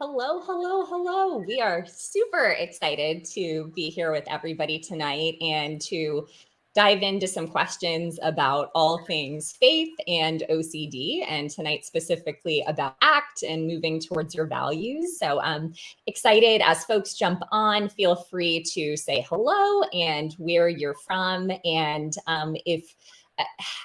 Hello, hello, hello. We are super excited to be here with everybody tonight and to dive into some questions about all things faith and OCD, and tonight specifically about ACT and moving towards your values. So I'm excited as folks jump on, feel free to say hello and where you're from. And if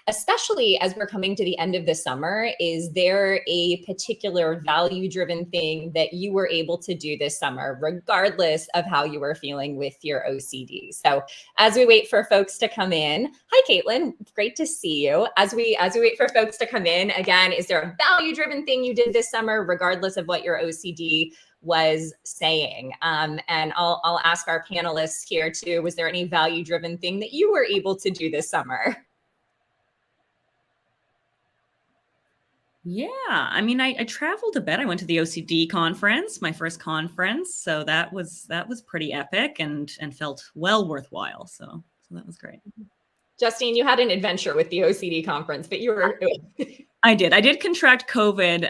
especially as we're coming to the end of the summer, is there a particular value-driven thing that you were able to do this summer, regardless of how you were feeling with your OCD? So as we wait for folks to come in, hi, Caitlin, great to see you. As we wait for folks to come in, again, is there a value-driven thing you did this summer, regardless of what your OCD was saying? And I'll ask our panelists here too, was there any value-driven thing that you were able to do this summer? Yeah, I mean, I traveled a bit. I went to the OCD conference, my first conference, so that was pretty epic and felt well worthwhile. So that was great. Justine, you had an adventure with the OCD conference, but you were. I did contract COVID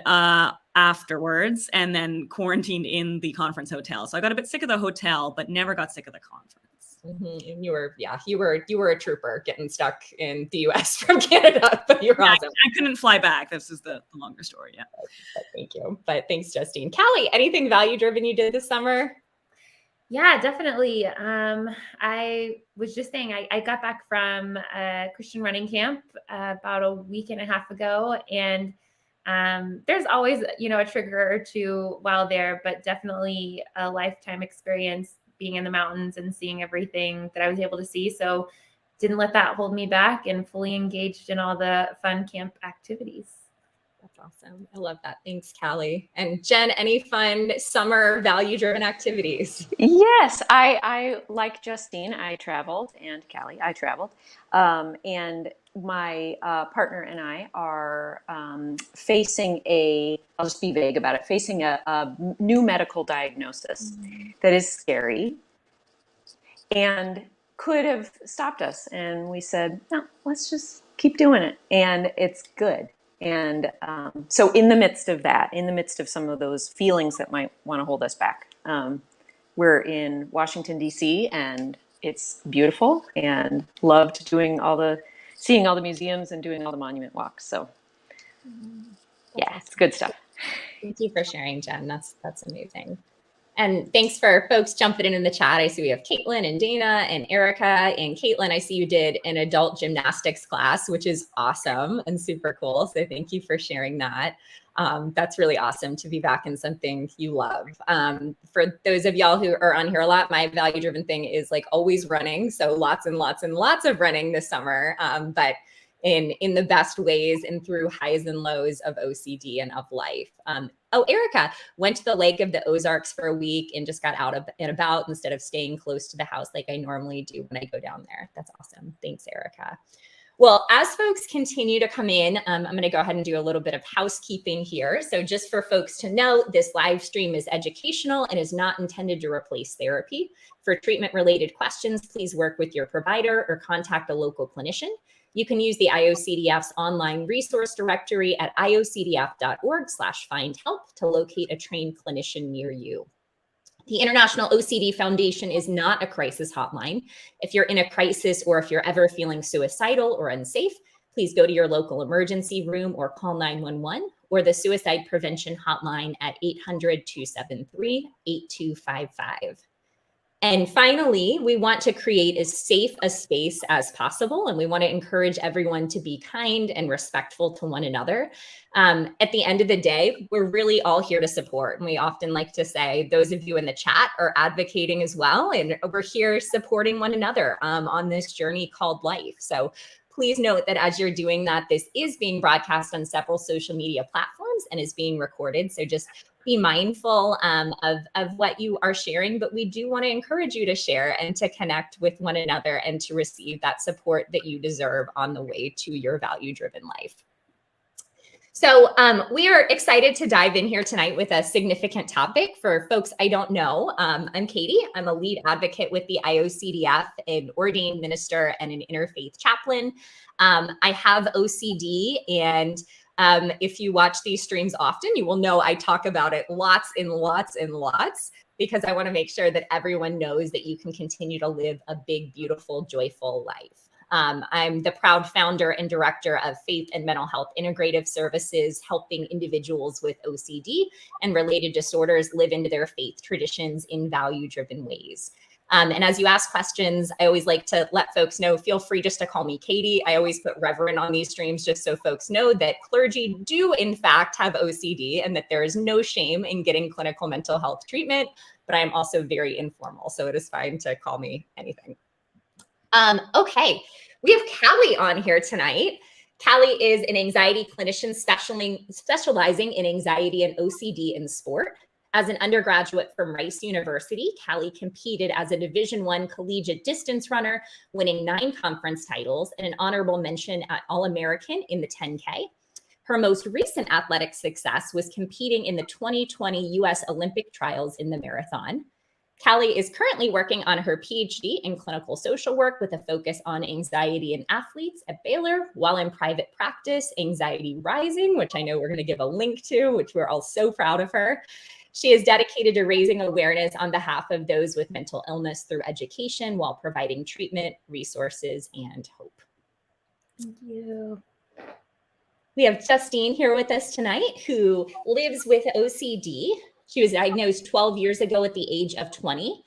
afterwards, and then quarantined in the conference hotel. So I got a bit sick of the hotel, but never got sick of the conference. Mm-hmm. And you were a trooper getting stuck in the US from Canada, but you're awesome. I couldn't fly back. This is the longer story. Yeah. But thank you. But thanks, Justine. Callie, anything value driven you did this summer? Yeah, definitely. I was just saying, I got back from a Christian running camp about a week and a half ago, and there's always, a trigger or two while there, but definitely a lifetime experience being in the mountains and seeing everything that I was able to see. So didn't let that hold me back and fully engaged in all the fun camp activities. That's awesome. I love that. Thanks, Callie. And Jen, any fun summer value-driven activities? Yes, I like Justine, I traveled, and Callie, I traveled. And my partner and I are facing I'll just be vague about it, facing a new medical diagnosis that is scary and could have stopped us. And we said, no, let's just keep doing it. And it's good. And so in the midst of that, in the midst of some of those feelings that might want to hold us back, we're in Washington, D.C., and it's beautiful, and loved seeing all the museums and doing all the monument walks. So yeah, it's good stuff. Thank you for sharing, Jen. That's amazing. And thanks for folks jumping in the chat. I see we have Caitlin and Dana and Erica. And Caitlin, I see you did an adult gymnastics class, which is awesome and super cool. So thank you for sharing that. That's really awesome to be back in something you love. For those of y'all who are on here a lot, my value-driven thing is like always running. So lots and lots and lots of running this summer, but in the best ways and through highs and lows of OCD and of life. Erica went to the Lake of the Ozarks for a week and just got out and about instead of staying close to the house like I normally do when I go down there. That's awesome. Thanks, Erica. Well, as folks continue to come in, I'm going to go ahead and do a little bit of housekeeping here. So just for folks to know, this live stream is educational and is not intended to replace therapy. For treatment-related questions, please work with your provider or contact a local clinician. You can use the IOCDF's online resource directory at iocdf.org/findhelp to locate a trained clinician near you. The International OCD Foundation is not a crisis hotline. If you're in a crisis or if you're ever feeling suicidal or unsafe, please go to your local emergency room or call 911 or the suicide prevention hotline at 800-273-8255. And finally, we want to create as safe a space as possible, and we want to encourage everyone to be kind and respectful to one another. At the end of the day, we're really all here to support. And we often like to say, those of you in the chat are advocating as well, and we're here supporting one another on this journey called life. So please note that as you're doing that, this is being broadcast on several social media platforms and is being recorded. So just be mindful of what you are sharing, but we do want to encourage you to share and to connect with one another and to receive that support that you deserve on the way to your value-driven life. So we are excited to dive in here tonight with a significant topic. For folks I don't know, I'm Katie. I'm a lead advocate with the IOCDF, an ordained minister and an interfaith chaplain. I have OCD, and If you watch these streams often, you will know I talk about it lots and lots and lots, because I want to make sure that everyone knows that you can continue to live a big, beautiful, joyful life. I'm the proud founder and director of Faith and Mental Health Integrative Services, helping individuals with OCD and related disorders live into their faith traditions in value-driven ways. And as you ask questions, I always like to let folks know, feel free just to call me Katie. I always put Reverend on these streams just so folks know that clergy do in fact have OCD and that there is no shame in getting clinical mental health treatment, but I am also very informal, so it is fine to call me anything. Okay, we have Cali on here tonight. Cali is an anxiety clinician specializing in anxiety and OCD in sport. As an undergraduate from Rice University, Cali competed as a Division I collegiate distance runner, winning 9 conference titles and an honorable mention at All-American in the 10K. Her most recent athletic success was competing in the 2020 U.S. Olympic trials in the marathon. Cali is currently working on her PhD in clinical social work with a focus on anxiety in athletes at Baylor, while in private practice, Anxiety Rising, which I know we're going to give a link to, which we're all so proud of her. She is dedicated to raising awareness on behalf of those with mental illness through education while providing treatment, resources, and hope. Thank you. We have Justine here with us tonight, who lives with OCD. She was diagnosed 12 years ago at the age of 20.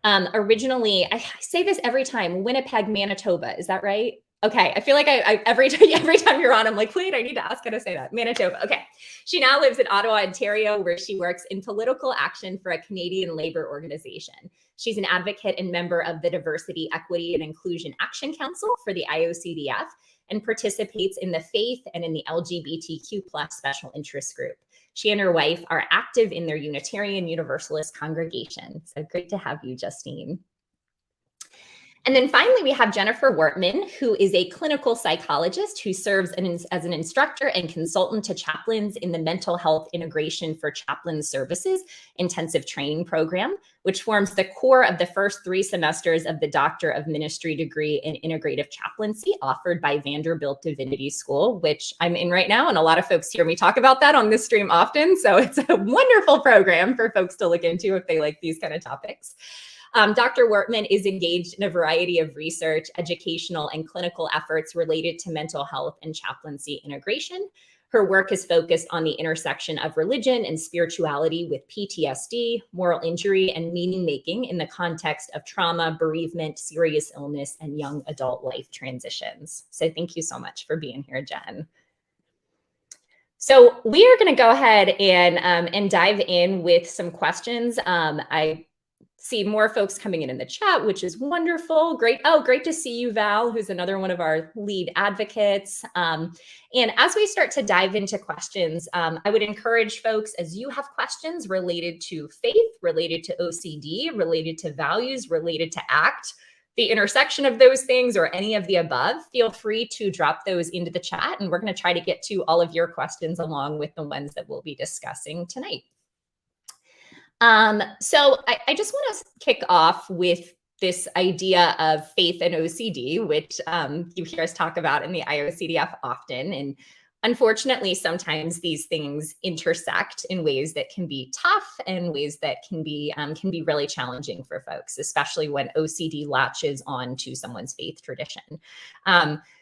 Originally, I say this every time, Winnipeg, Manitoba. Is that right? Okay, I feel like I every time you're on, I'm like, wait, I need to ask how to say that. Manitoba. Okay. She now lives in Ottawa, Ontario, where she works in political action for a Canadian labor organization. She's an advocate and member of the Diversity, Equity, and Inclusion Action Council for the IOCDF and participates in the faith and in the LGBTQ+ special interest group. She and her wife are active in their Unitarian Universalist congregation. So great to have you, Justine. And then finally, we have Jennifer Wortmann, who is a clinical psychologist who serves as an instructor and consultant to chaplains in the Mental Health Integration for Chaplain Services intensive training program, which forms the core of the first 3 semesters of the Doctor of Ministry degree in integrative chaplaincy offered by Vanderbilt Divinity School, which I'm in right now. And a lot of folks hear me talk about that on this stream often. So it's a wonderful program for folks to look into if they like these kind of topics. Dr. Wortman is engaged in a variety of research, educational, and clinical efforts related to mental health and chaplaincy integration. Her work is focused on the intersection of religion and spirituality with PTSD, moral injury, and meaning making in the context of trauma, bereavement, serious illness, and young adult life transitions. So thank you so much for being here, Jen. So we are going to go ahead and dive in with some questions. I see more folks coming in the chat, which is wonderful. Great. Oh, great to see you, Val, who's another one of our lead advocates. And as we start to dive into questions, I would encourage folks, as you have questions related to faith, related to OCD, related to values, related to ACT, the intersection of those things, or any of the above, feel free to drop those into the chat. And we're going to try to get to all of your questions along with the ones that we'll be discussing tonight. So I just want to kick off with this idea of faith and OCD, which you hear us talk about in the IOCDF often. And unfortunately, sometimes these things intersect in ways that can be tough and ways that can be really challenging for folks, especially when OCD latches on to someone's faith tradition.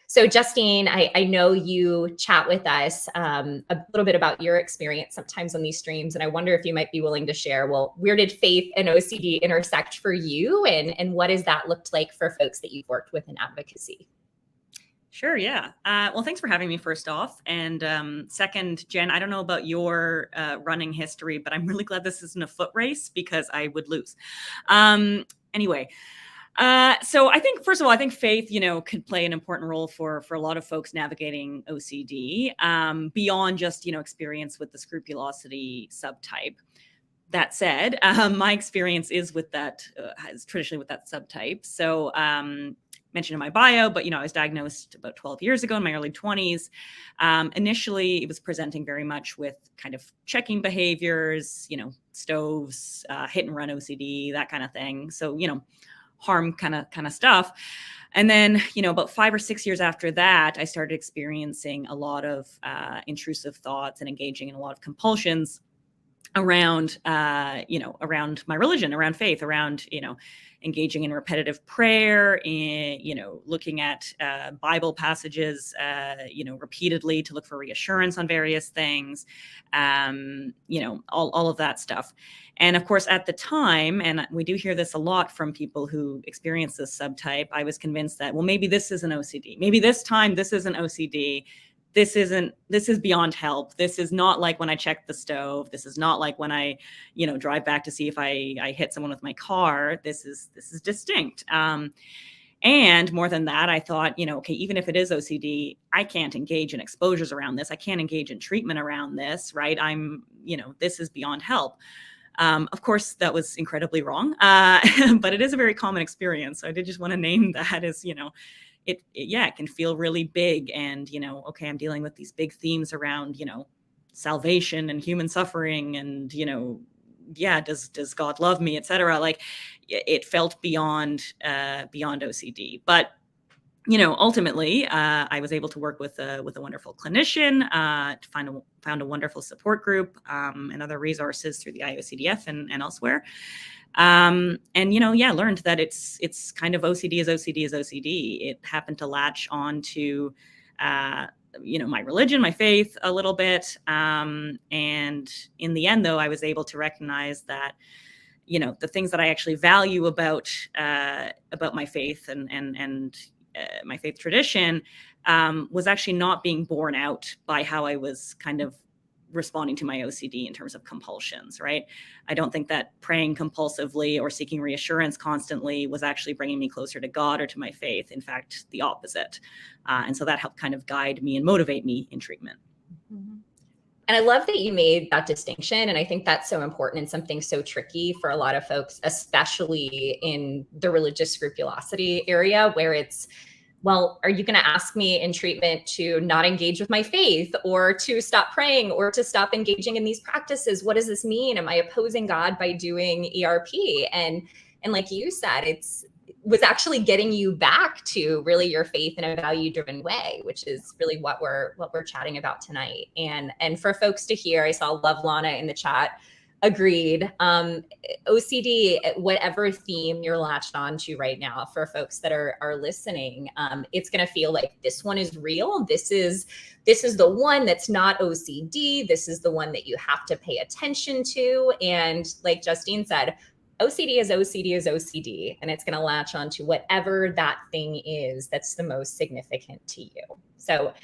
So Justine, I know you chat with us a little bit about your experience sometimes on these streams, and I wonder if you might be willing to share, well, where did faith and OCD intersect for you, and what has that looked like for folks that you've worked with in advocacy? Sure, yeah. Well, thanks for having me first off. And second, Jen, I don't know about your running history, but I'm really glad this isn't a foot race because I would lose. Anyway. So I think, first of all, I think faith, could play an important role for a lot of folks navigating OCD, beyond just, experience with the scrupulosity subtype. That said, my experience is with that, is traditionally with that subtype. So, mentioned in my bio, but, I was diagnosed about 12 years ago in my early 20s. Initially, it was presenting very much with kind of checking behaviors, stoves, hit and run OCD, that kind of thing. So, harm kind of stuff. And then, about 5 or 6 years after that, I started experiencing a lot of intrusive thoughts and engaging in a lot of compulsions around, around my religion, around faith, around, engaging in repetitive prayer, in, looking at Bible passages, repeatedly to look for reassurance on various things, all of that stuff. And of course, at the time, and we do hear this a lot from people who experience this subtype, I was convinced that, well, maybe this is an OCD. Maybe this time this is an OCD. This is beyond help. This is not like when I check the stove. This is not like when I, drive back to see if I hit someone with my car. This is distinct. And more than that, I thought, okay, even if it is OCD, I can't engage in exposures around this. I can't engage in treatment around this, right? This is beyond help. Of course, that was incredibly wrong, but it is a very common experience. So I did just want to name that as, it can feel really big, and, okay, I'm dealing with these big themes around, salvation and human suffering, and, does God love me, etc. Like, it felt beyond OCD. But, ultimately, I was able to work with a wonderful clinician, to found a wonderful support group, and other resources through the IOCDF and elsewhere. And, learned that it's kind of OCD is OCD is OCD. It happened to latch on to, my religion, my faith a little bit. And in the end, though, I was able to recognize that, the things that I actually value about my faith and my faith tradition, was actually not being borne out by how I was kind of responding to my OCD in terms of compulsions, right? I don't think that praying compulsively or seeking reassurance constantly was actually bringing me closer to God or to my faith. In fact, the opposite. And so that helped kind of guide me and motivate me in treatment. Mm-hmm. And I love that you made that distinction. And I think that's so important and something so tricky for a lot of folks, especially in the religious scrupulosity area, where it's, well, are you going to ask me in treatment to not engage with my faith, or to stop praying, or to stop engaging in these practices? What does this mean? Am I opposing God by doing ERP? And like you said, was actually getting you back to really your faith in a value-driven way, which is really what we're chatting about tonight. And for folks to hear, I saw Love Lana in the chat. Agreed. OCD, whatever theme you're latched onto right now, for folks that are listening, it's going to feel like this one is real. This is the one that's not OCD. This is the one that you have to pay attention to. And like Justine said, OCD is OCD is OCD, and it's going to latch onto whatever that thing is that's the most significant to you. So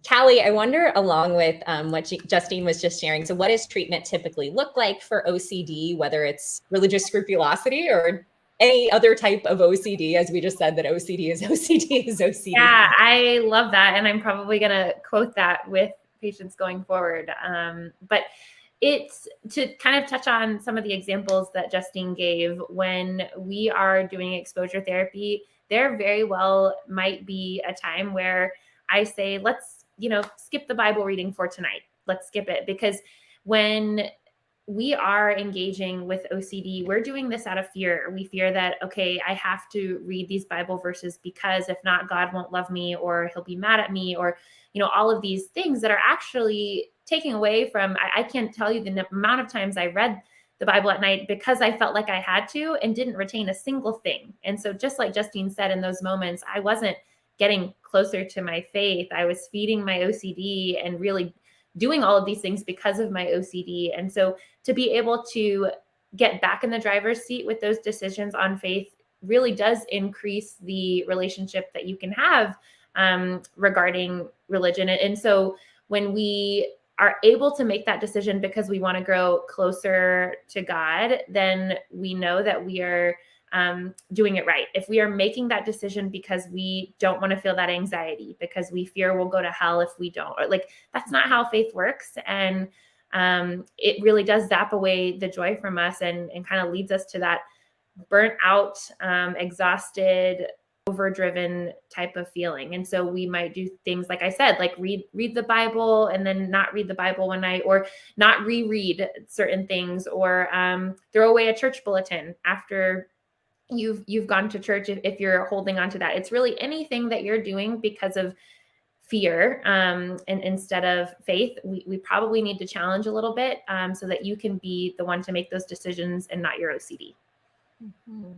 Cali, I wonder, along with what Justine was just sharing, so what does treatment typically look like for OCD, whether it's religious scrupulosity or any other type of OCD, as we just said that OCD is OCD is OCD? Yeah, I love that. And I'm probably going to quote that with patients going forward. But it's to kind of touch on some of the examples that Justine gave. When we are doing exposure therapy, there very well might be a time where I say, let's skip the Bible reading for tonight. Let's skip it. Because when we are engaging with OCD, we're doing this out of fear. We fear that, okay, I have to read these Bible verses because if not, God won't love me, or he'll be mad at me, or, all of these things that are actually taking away from, I can't tell you the amount of times I read the Bible at night because I felt like I had to and didn't retain a single thing. And so just like Justine said, in those moments, I wasn't getting closer to my faith. I was feeding my OCD and really doing all of these things because of my OCD. And so to be able to get back in the driver's seat with those decisions on faith really does increase the relationship that you can have regarding religion. And so when we are able to make that decision because we want to grow closer to God, then we know that we are doing it right. If we are making that decision because we don't want to feel that anxiety, because we fear we'll go to hell if we don't, or like, that's not how faith works. And it really does zap away the joy from us and kind of leads us to that burnt out, exhausted, overdriven type of feeling. And so we might do things, like I said, like read the Bible and then not read the Bible one night, or not reread certain things, or throw away a church bulletin after you've gone to church, if you're holding on to that. It's really anything that you're doing because of fear, and instead of faith. We probably need to challenge a little bit, so that you can be the one to make those decisions and not your OCD. Mm-hmm.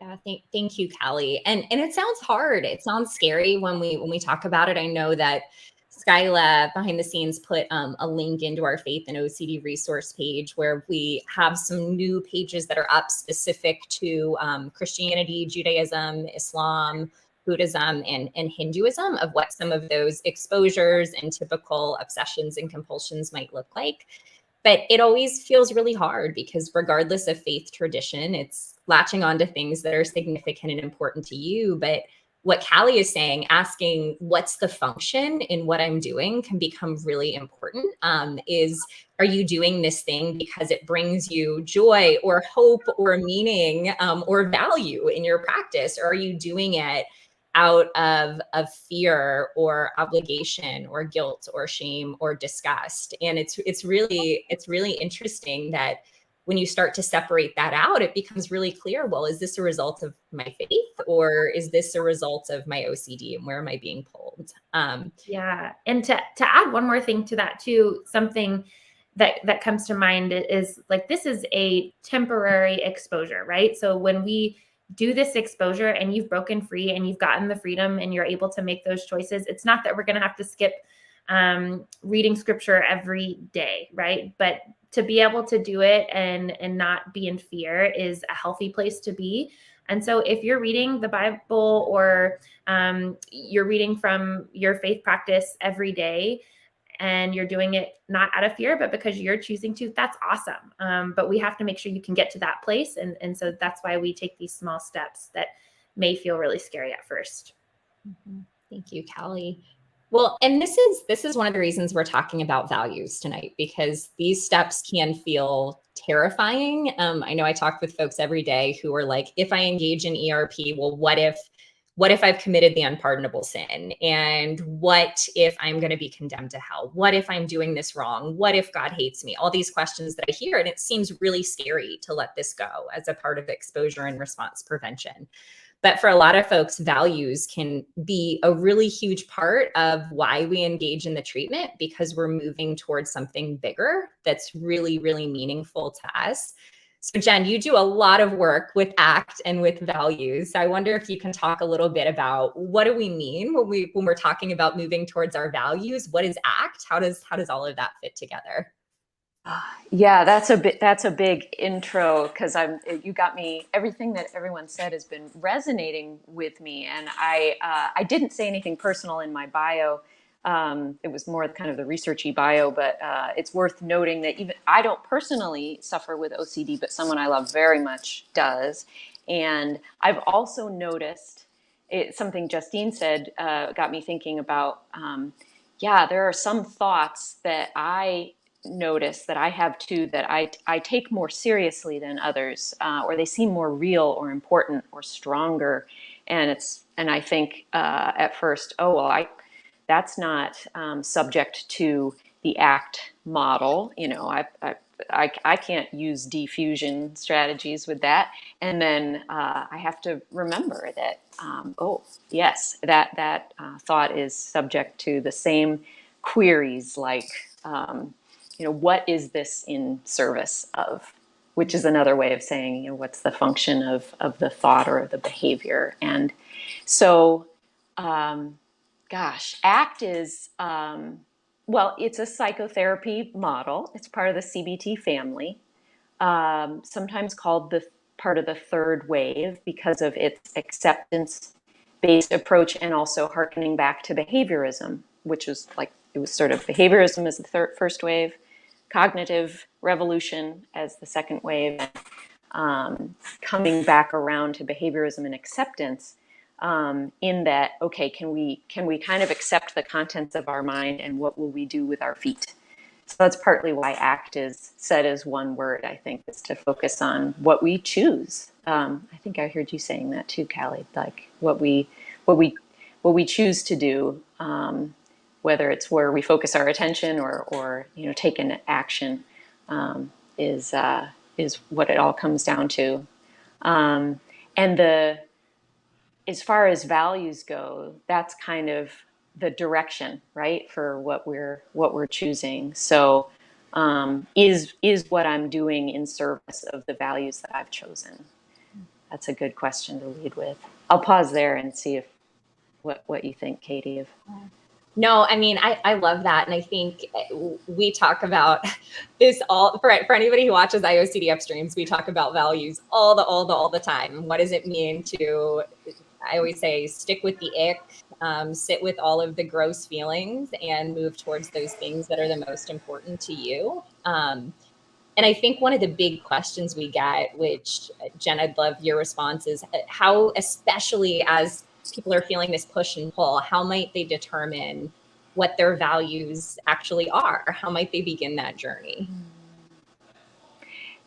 Yeah, thank you, Cali. And it sounds hard. It sounds scary when we talk about it. I know that Skyla behind the scenes put a link into our Faith and OCD resource page where we have some new pages that are up specific to Christianity, Judaism, Islam, Buddhism, and Hinduism, of what some of those exposures and typical obsessions and compulsions might look like. But it always feels really hard because regardless of faith tradition, it's latching on to things that are significant and important to you. But what Cali is saying, asking what's the function in what I'm doing, can become really important. Are you doing this thing because it brings you joy or hope or meaning or value in your practice? Or are you doing it out of fear or obligation or guilt or shame or disgust? And it's really interesting that when you start to separate that out, it becomes really clear, well, is this a result of my faith, or is this a result of my OCD, and where am I being pulled? Yeah. And to add one more thing to that too, something that comes to mind is like, this is a temporary exposure, right? So when we do this exposure and you've broken free and you've gotten the freedom and you're able to make those choices, it's not that we're going to have to skip reading scripture every day, right? But to be able to do it and not be in fear is a healthy place to be. And so if you're reading the Bible or you're reading from your faith practice every day, and you're doing it not out of fear, but because you're choosing to, that's awesome. But we have to make sure you can get to that place. And so that's why we take these small steps that may feel really scary at first. Mm-hmm. Thank you, Cali. Well, and this is one of the reasons we're talking about values tonight, because these steps can feel terrifying. I know I talk with folks every day who are like, if I engage in ERP, well, what if I've committed the unpardonable sin? And what if I'm going to be condemned to hell? What if I'm doing this wrong? What if God hates me? All these questions that I hear, and it seems really scary to let this go as a part of exposure and response prevention. But for a lot of folks, values can be a really huge part of why we engage in the treatment, because we're moving towards something bigger that's really, really meaningful to us. So Jen, you do a lot of work with ACT and with values. So I wonder if you can talk a little bit about what do we mean when we're talking about moving towards our values? What is ACT? How does all of that fit together? Yeah, that's a big intro, because you got me. Everything that everyone said has been resonating with me, and I didn't say anything personal in my bio. It was more kind of the researchy bio, but it's worth noting that even I don't personally suffer with OCD, but someone I love very much does. And I've also noticed something Justine said got me thinking about. There are some thoughts that I notice that I have too, that I take more seriously than others, or they seem more real or important or stronger. And I think at first, that's not subject to the ACT model. You know, I can't use diffusion strategies with that. And then I have to remember that, that thought is subject to the same queries, like, what is this in service of? Which is another way of saying, what's the function of the thought or the behavior? And so, ACT is, it's a psychotherapy model. It's part of the CBT family, sometimes called the part of the third wave because of its acceptance-based approach, and also hearkening back to behaviorism, which was it was sort of behaviorism as the first wave, cognitive revolution as the second wave, coming back around to behaviorism and acceptance, in that, okay, can we kind of accept the contents of our mind, and what will we do with our feet? So that's partly why ACT is said as one word, I think, is to focus on what we choose. I think I heard you saying that too, Cali, like what we choose to do, whether it's where we focus our attention or take an action, is what it all comes down to. And as far as values go, that's kind of the direction, right, for what we're choosing. So is what I'm doing in service of the values that I've chosen? That's a good question to lead with. I'll pause there and see if what you think, Katie. No, I mean, I love that. And I think we talk about this all for anybody who watches IOCDF streams, we talk about values all the time. What does it mean to, I always say, stick with the ick, sit with all of the gross feelings and move towards those things that are the most important to you. And I think one of the big questions we get, which Jen, I'd love your response, is how, especially as people are feeling this push and pull, how might they determine what their values actually are? How might they begin that journey?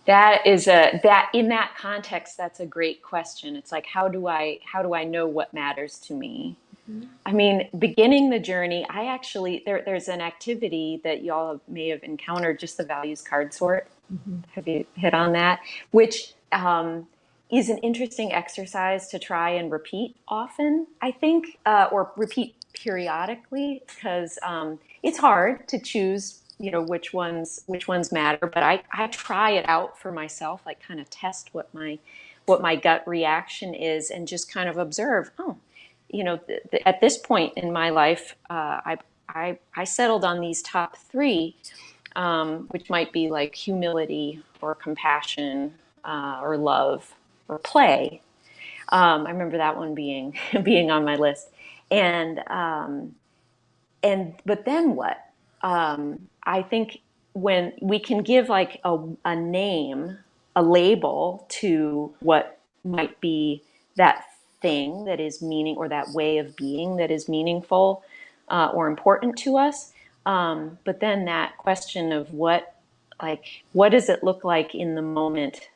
That is that in that context, that's a great question. It's like, how do I know what matters to me? Mm-hmm. I mean, beginning the journey, I actually, there's an activity that y'all may have encountered, just the values card sort. Mm-hmm. Have you hit on that? Which is an interesting exercise to try and repeat often, I think, or repeat periodically, because it's hard to choose, which ones matter. But I try it out for myself, like kind of test what my gut reaction is, and just kind of observe. At this point in my life, I settled on these top three, which might be like humility or compassion or love or play. I remember that one being on my list. And but then what? I think when we can give like a name, a label to what might be that thing that is meaning, or that way of being that is meaningful or important to us. But then that question of what does it look like in the moment?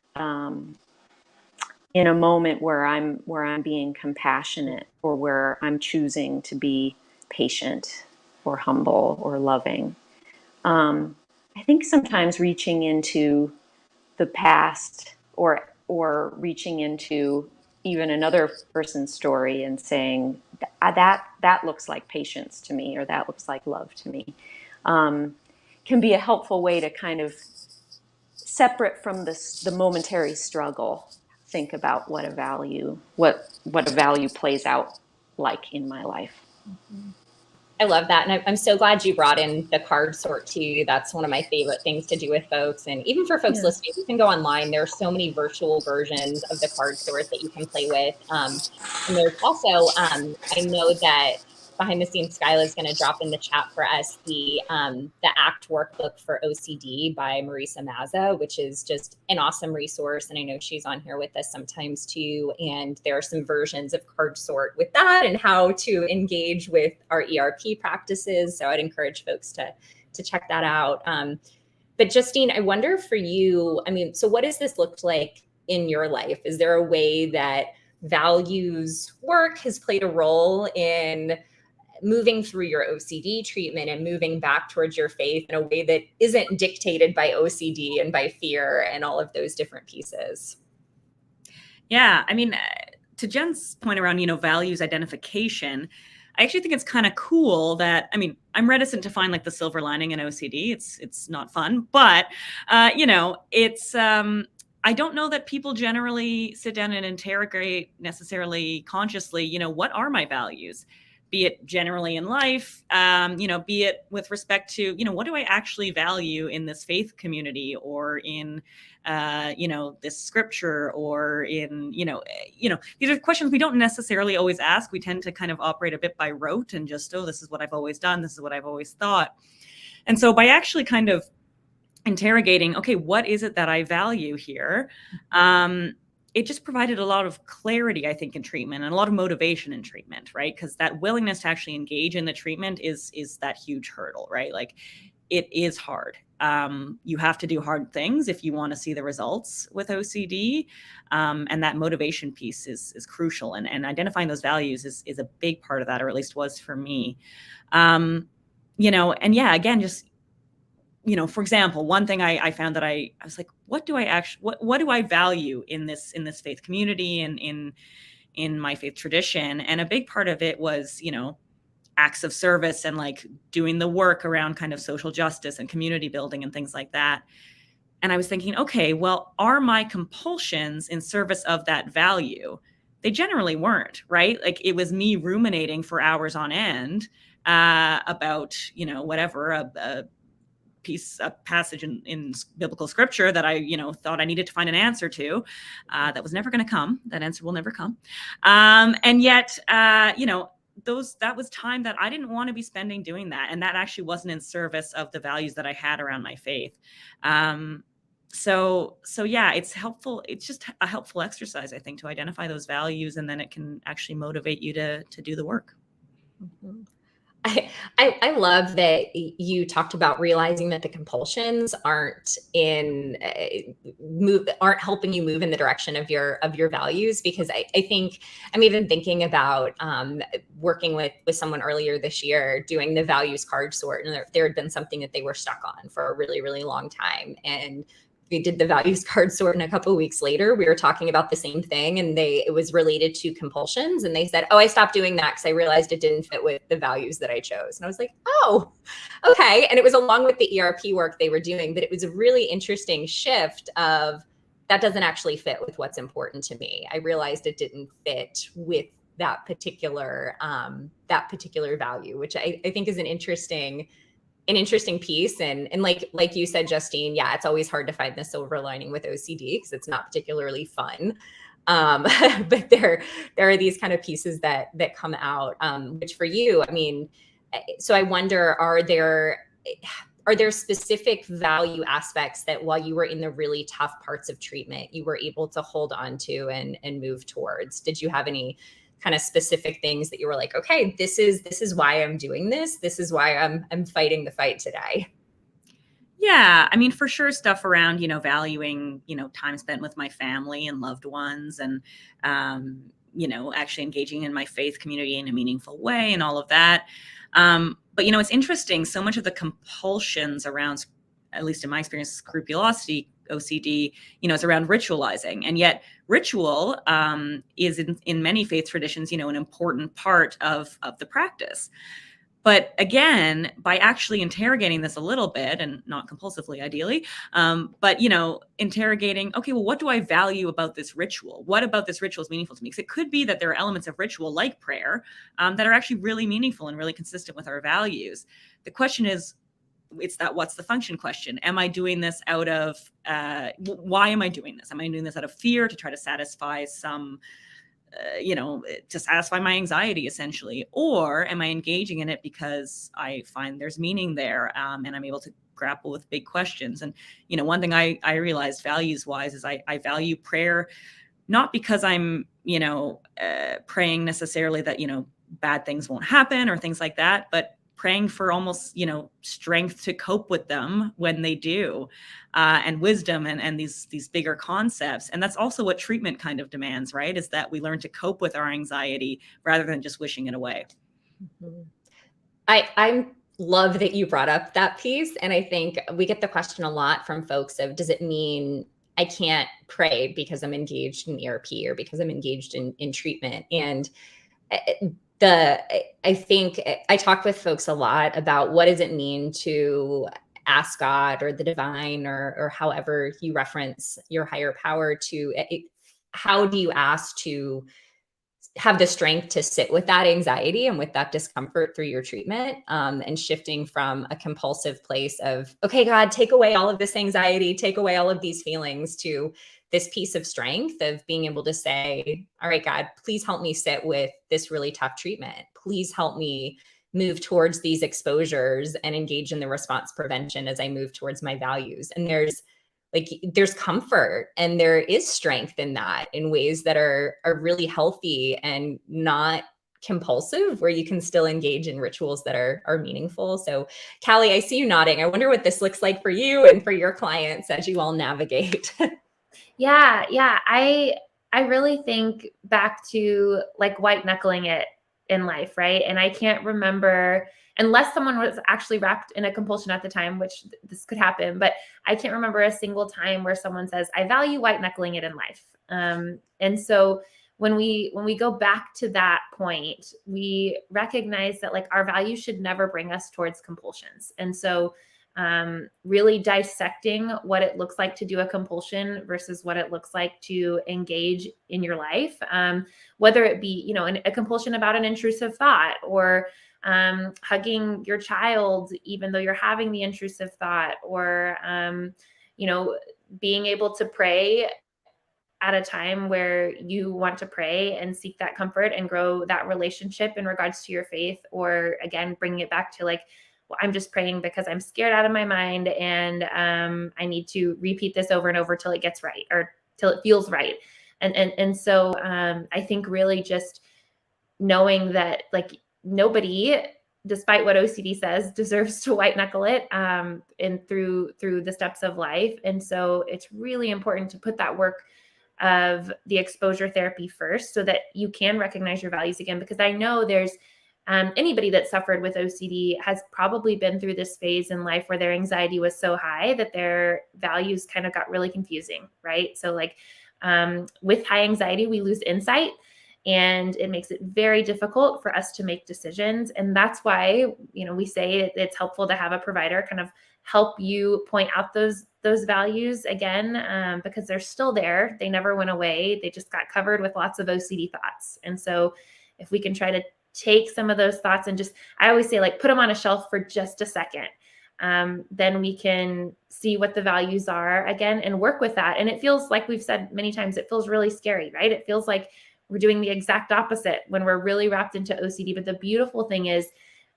In a moment where I'm being compassionate, or where I'm choosing to be patient or humble or loving. I think sometimes reaching into the past, or reaching into even another person's story and saying that looks like patience to me, or that looks like love to me, can be a helpful way to kind of, separate from the momentary struggle, think about what a value plays out like in my life. Mm-hmm. I love that. And I'm so glad you brought in the card sort too. That's one of my favorite things to do with folks. And even for folks listening, you can go online. There are so many virtual versions of the card sort that you can play with. And there's also, I know that behind the scenes, Skyla is going to drop in the chat for us the ACT workbook for OCD by Marisa Mazza, which is just an awesome resource. And I know she's on here with us sometimes too. And there are some versions of card sort with that and how to engage with our ERP practices. So I'd encourage folks to check that out. But Justine, I wonder for you, I mean, so what does this look like in your life? Is there a way that values work has played a role in moving through your OCD treatment and moving back towards your faith in a way that isn't dictated by OCD and by fear and all of those different pieces? Yeah, I mean, to Jen's point around, values identification, I actually think it's kind of cool that, I mean, I'm reticent to find like the silver lining in OCD. It's not fun, but, it's, I don't know that people generally sit down and interrogate necessarily consciously, what are my values? Be it generally in life, be it with respect to, what do I actually value in this faith community, or in, this scripture, or in, these are questions we don't necessarily always ask. We tend to kind of operate a bit by rote and just, this is what I've always done. This is what I've always thought. And so by actually kind of interrogating, okay, what is it that I value here? It just provided a lot of clarity, I think, in treatment, and a lot of motivation in treatment, right? Because that willingness to actually engage in the treatment is that huge hurdle, right? Like, it is hard. You have to do hard things if you want to see the results with OCD. And that motivation piece is crucial. And identifying those values is a big part of that, or at least was for me. And yeah, again, just, for example, one thing I found that I was like, what do I value in this faith community and in my faith tradition? And a big part of it was, acts of service and like doing the work around kind of social justice and community building and things like that. And I was thinking, okay, well, are my compulsions in service of that value? They generally weren't, right? Like it was me ruminating for hours on end about, whatever, a passage in biblical scripture that I, thought I needed to find an answer to, that was never going to come. That answer will never come. And yet, that was time that I didn't want to be spending doing that. And that actually wasn't in service of the values that I had around my faith. So yeah, it's helpful. It's just a helpful exercise, I think, to identify those values, and then it can actually motivate you to do the work. Mm-hmm. I love that you talked about realizing that the compulsions aren't helping you move in the direction of your values, because I think I'm even thinking about working with someone earlier this year doing the values card sort, and there had been something that they were stuck on for a really, really long time, and we did the values card sort, and a couple of weeks later we were talking about the same thing, and it was related to compulsions, and they said, oh, I stopped doing that because I realized it didn't fit with the values that I chose. And I was like, oh, okay. And it was along with the ERP work they were doing, but it was a really interesting shift of that doesn't actually fit with what's important to me. I realized it didn't fit with that particular value, which I think is an interesting piece. And like you said, Justine, yeah, it's always hard to find the silver lining with OCD because it's not particularly fun. But there are these kind of pieces that come out, which for you, I mean, so I wonder, are there specific value aspects that while you were in the really tough parts of treatment, you were able to hold on to and move towards? Did you have any kind of specific things that you were like, okay, this is why I'm doing this. This is why I'm fighting the fight today? Yeah, I mean, for sure, stuff around, valuing, time spent with my family and loved ones, and, actually engaging in my faith community in a meaningful way and all of that. But, it's interesting. So much of the compulsions around, at least in my experience, scrupulosity, OCD, is around ritualizing. And yet ritual is in many faith traditions, an important part of the practice. But again, by actually interrogating this a little bit, and not compulsively, ideally, but, interrogating, okay, well, what do I value about this ritual? What about this ritual is meaningful to me? Because it could be that there are elements of ritual like prayer that are actually really meaningful and really consistent with our values. The question is, it's that what's the function question. Am I doing this out of, why am I doing this? Am I doing this out of fear to try to satisfy some, to satisfy my anxiety essentially? Or am I engaging in it because I find there's meaning there, and I'm able to grapple with big questions? And, one thing I realized values wise is I value prayer, not because I'm, praying necessarily that, bad things won't happen or things like that, but praying for almost, strength to cope with them when they do, and wisdom and these bigger concepts. And that's also what treatment kind of demands, right? Is that we learn to cope with our anxiety rather than just wishing it away. Mm-hmm. I love that you brought up that piece. And I think we get the question a lot from folks of, does it mean I can't pray because I'm engaged in ERP or because I'm engaged in treatment? And I think I talk with folks a lot about what does it mean to ask God or the divine or however you reference your higher power to how do you ask to have the strength to sit with that anxiety and with that discomfort through your treatment, and shifting from a compulsive place of, okay, God, take away all of this anxiety, take away all of these feelings, to this piece of strength of being able to say, all right, God, please help me sit with this really tough treatment. Please help me move towards these exposures and engage in the response prevention as I move towards my values. And there's comfort and there is strength in that in ways that are really healthy and not compulsive, where you can still engage in rituals that are meaningful. So Cali, I see you nodding. I wonder what this looks like for you and for your clients as you all navigate. Yeah. I really think back to like white knuckling it in life, right? And I can't remember, unless someone was actually wrapped in a compulsion at the time, which this could happen, but I can't remember a single time where someone says, I value white knuckling it in life. And so when we go back to that point, we recognize that like our values should never bring us towards compulsions. And so really dissecting what it looks like to do a compulsion versus what it looks like to engage in your life, whether it be, you know, a compulsion about an intrusive thought, or hugging your child even though you're having the intrusive thought, or you know, being able to pray at a time where you want to pray and seek that comfort and grow that relationship in regards to your faith, or again, bringing it back to like, well, I'm just praying because I'm scared out of my mind, and I need to repeat this over and over till it gets right, or till it feels right. And so I think really just knowing that like nobody, despite what OCD says, deserves to white knuckle it and through the steps of life. And so it's really important to put that work of the exposure therapy first, so that you can recognize your values again. Because I know there's anybody that suffered with OCD has probably been through this phase in life where their anxiety was so high that their values kind of got really confusing, right? So like with high anxiety, we lose insight, and it makes it very difficult for us to make decisions. And that's why, you know, we say it's helpful to have a provider kind of help you point out those values again, because they're still there. They never went away. They just got covered with lots of OCD thoughts. And so if we can try to take some of those thoughts and just, I always say like, put them on a shelf for just a second, then we can see what the values are again and work with that. And it feels like we've said many times, it feels really scary, right? It feels like we're doing the exact opposite when we're really wrapped into OCD. But the beautiful thing is,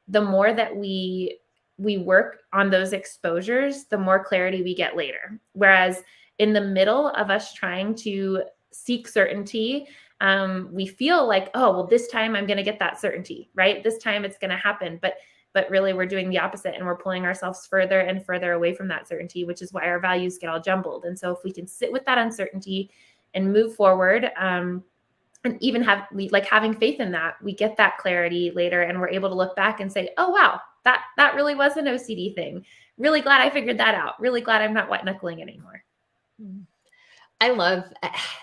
the more that we work on those exposures, the more clarity we get later. Whereas in the middle of us trying to seek certainty, we feel like, oh, well, this time I'm going to get that certainty, right? This time it's going to happen. But really we're doing the opposite, and we're pulling ourselves further and further away from that certainty, which is why our values get all jumbled. And so if we can sit with that uncertainty and move forward, and even having faith in that, we get that clarity later, and we're able to look back and say, oh, wow, that really was an OCD thing. Really glad I figured that out. Really glad I'm not white knuckling anymore. I love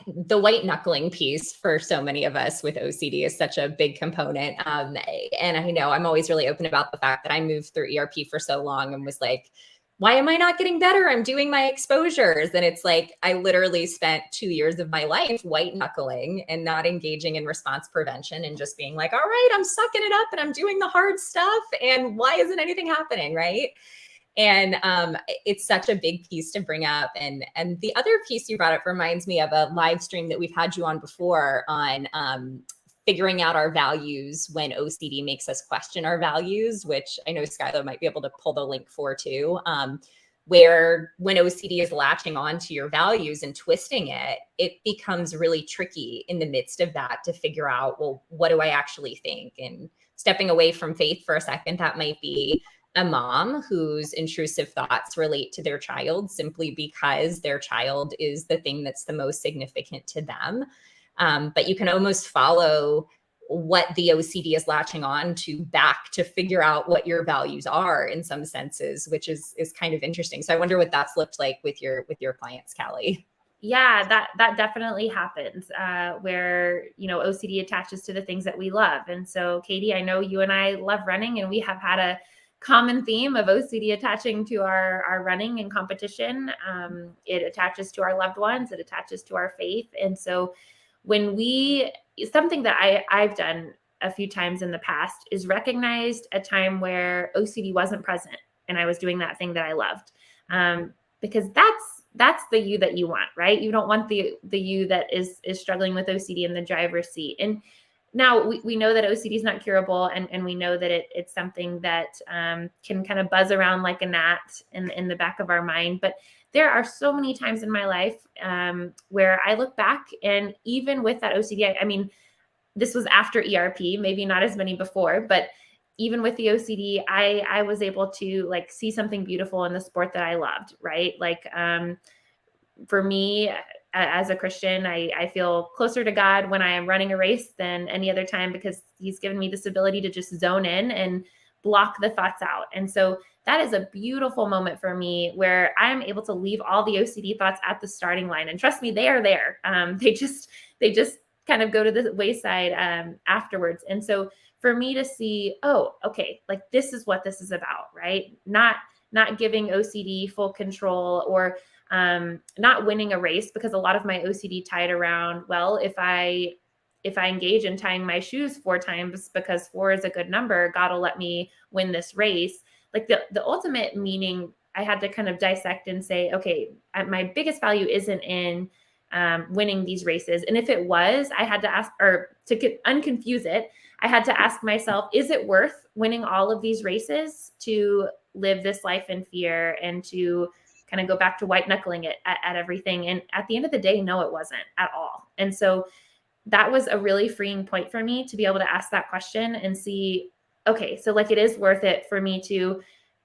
the white knuckling piece for so many of us with OCD is such a big component. And I know I'm always really open about the fact that I moved through ERP for so long and was like, why am I not getting better? I'm doing my exposures. And it's like, I literally spent 2 years of my life white knuckling and not engaging in response prevention, and just being like, all right, I'm sucking it up and I'm doing the hard stuff. And why isn't anything happening? Right. And it's such a big piece to bring up. And the other piece you brought up reminds me of a live stream that we've had you on before on figuring out our values when OCD makes us question our values, which I know Skylar might be able to pull the link for too, where when OCD is latching on to your values and twisting it, it becomes really tricky in the midst of that to figure out, well, what do I actually think? And stepping away from faith for a second, that might be a mom whose intrusive thoughts relate to their child simply because their child is the thing that's the most significant to them. But you can almost follow what the OCD is latching on to back to figure out what your values are in some senses, which is kind of interesting. So I wonder what that's looked like with your clients, Cali. Yeah, that definitely happens where, you know, OCD attaches to the things that we love. And so Katie, I know you and I love running, and we have had a common theme of OCD attaching to our running and competition. It attaches to our loved ones, it attaches to our faith. And so something that I've done a few times in the past is recognized a time where OCD wasn't present and I was doing that thing that I loved. Because that's the you that you want, right? You don't want the you that is struggling with OCD in the driver's seat. And now we know that OCD is not curable, and we know that it's something that can kind of buzz around like a gnat in the back of our mind. But there are so many times in my life where I look back, and even with that OCD, I mean, this was after ERP, maybe not as many before, but even with the OCD, I was able to like see something beautiful in the sport that I loved, right? Like for me, as a Christian, I feel closer to God when I am running a race than any other time, because he's given me this ability to just zone in and block the thoughts out. And so that is a beautiful moment for me where I'm able to leave all the OCD thoughts at the starting line. And trust me, they are there. They just kind of go to the wayside afterwards. And so for me to see, oh, okay, like this is what this is about, right? Not giving OCD full control, or not winning a race, because a lot of my OCD tied around, well, if I engage in tying my shoes 4 times because 4 is a good number, God will let me win this race. Like the ultimate meaning, I had to kind of dissect and say, okay, my biggest value isn't in winning these races. And if it was, I had to ask, or to unconfuse it, I had to ask myself, is it worth winning all of these races to live this life in fear and to kind of go back to white knuckling it at everything? And at the end of the day, no, it wasn't at all. And so that was a really freeing point for me to be able to ask that question and see, okay, so like it is worth it for me to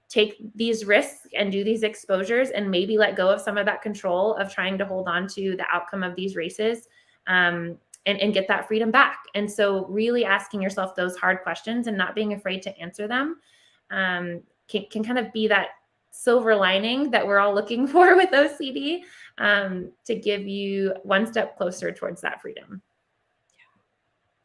take these risks and do these exposures and maybe let go of some of that control of trying to hold on to the outcome of these races, and get that freedom back. And so really asking yourself those hard questions and not being afraid to answer them can kind of be that silver lining that we're all looking for with OCD, to give you one step closer towards that freedom.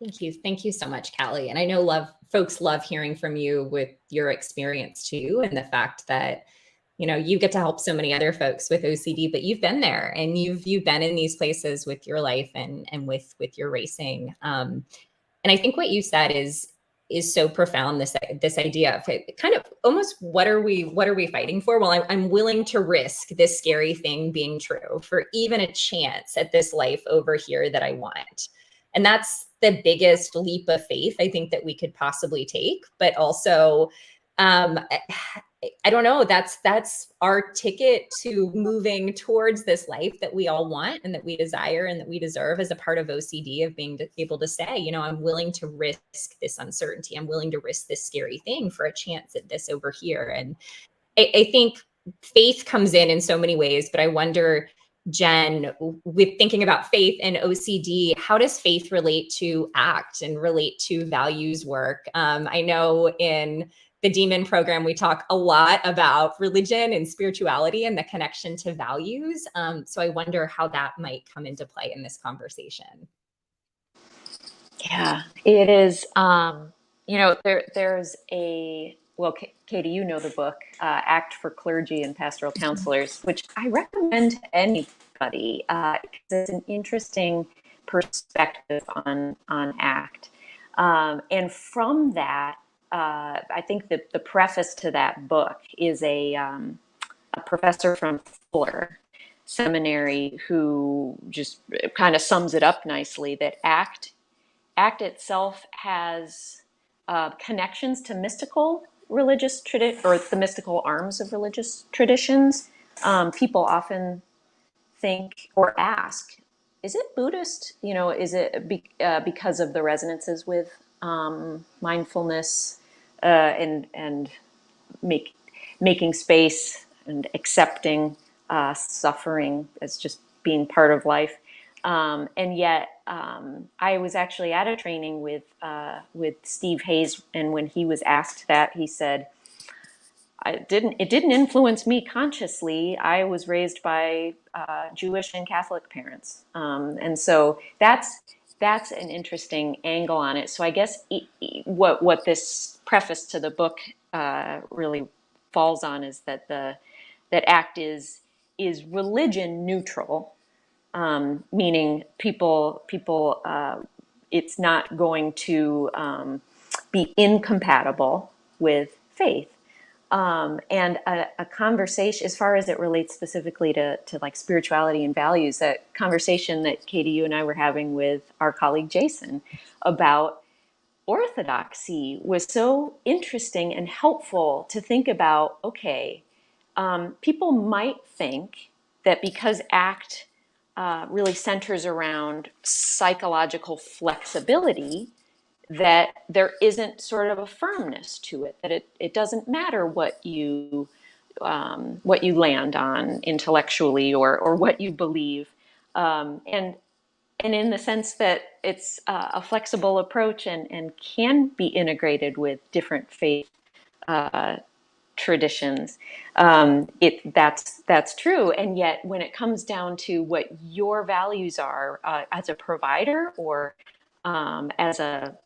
Thank you. Thank you so much, Cali. And I know folks love hearing from you with your experience too. And the fact that, you get to help so many other folks with OCD, but you've been there and you've been in these places with your life and with your racing. And I think what you said is so profound. This idea of kind of almost, what are we fighting for? Well, I'm willing to risk this scary thing being true for even a chance at this life over here that I want. And that's the biggest leap of faith I think that we could possibly take. But also, I don't know, that's our ticket to moving towards this life that we all want and that we desire and that we deserve as a part of OCD, of being able to say, I'm willing to risk this uncertainty. I'm willing to risk this scary thing for a chance at this over here. And I think faith comes in so many ways, but I wonder, Jen, with thinking about faith and OCD, how does faith relate to ACT and relate to values work? I know in the Demon program, we talk a lot about religion and spirituality and the connection to values. So I wonder how that might come into play in this conversation. Yeah, it is. There's well, Katie, the book, Act for Clergy and Pastoral Counselors, which I recommend to anybody, because it's an interesting perspective on ACT. And from that, I think that the preface to that book is a professor from Fuller Seminary who just kind of sums it up nicely, that ACT itself has connections to mystical religious tradition, or the mystical arms of religious traditions. People often think or ask, is it Buddhist? Is it because of the resonances with mindfulness and making space and accepting suffering as just being part of life. And yet, I was actually at a training with Steve Hayes, and when he was asked that, he said, "It didn't influence me consciously. I was raised by Jewish and Catholic parents," and so that's an interesting angle on it. So I guess what this preface to the book really falls on is that that ACT is religion neutral. Meaning people it's not going to be incompatible with faith. And a conversation, as far as it relates specifically to like spirituality and values, that conversation that Katie, you and I were having with our colleague Jason about orthodoxy was so interesting and helpful to think about. Okay, people might think that because ACT really centers around psychological flexibility, that there isn't sort of a firmness to it, that it doesn't matter what you land on intellectually or what you believe. And in the sense that it's a flexible approach and can be integrated with different faith traditions. That's true. And yet when it comes down to what your values are as a provider or as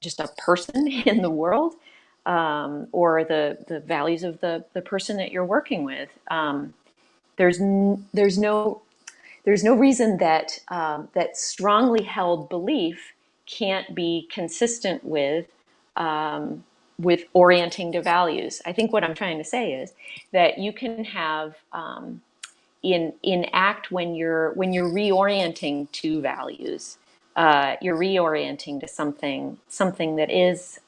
just a person in the world, or the values of the person that you're working with, there's no reason that that strongly held belief can't be consistent with orienting to values. I think what I'm trying to say is that you can have in ACT when you're reorienting to values, you're reorienting to something that is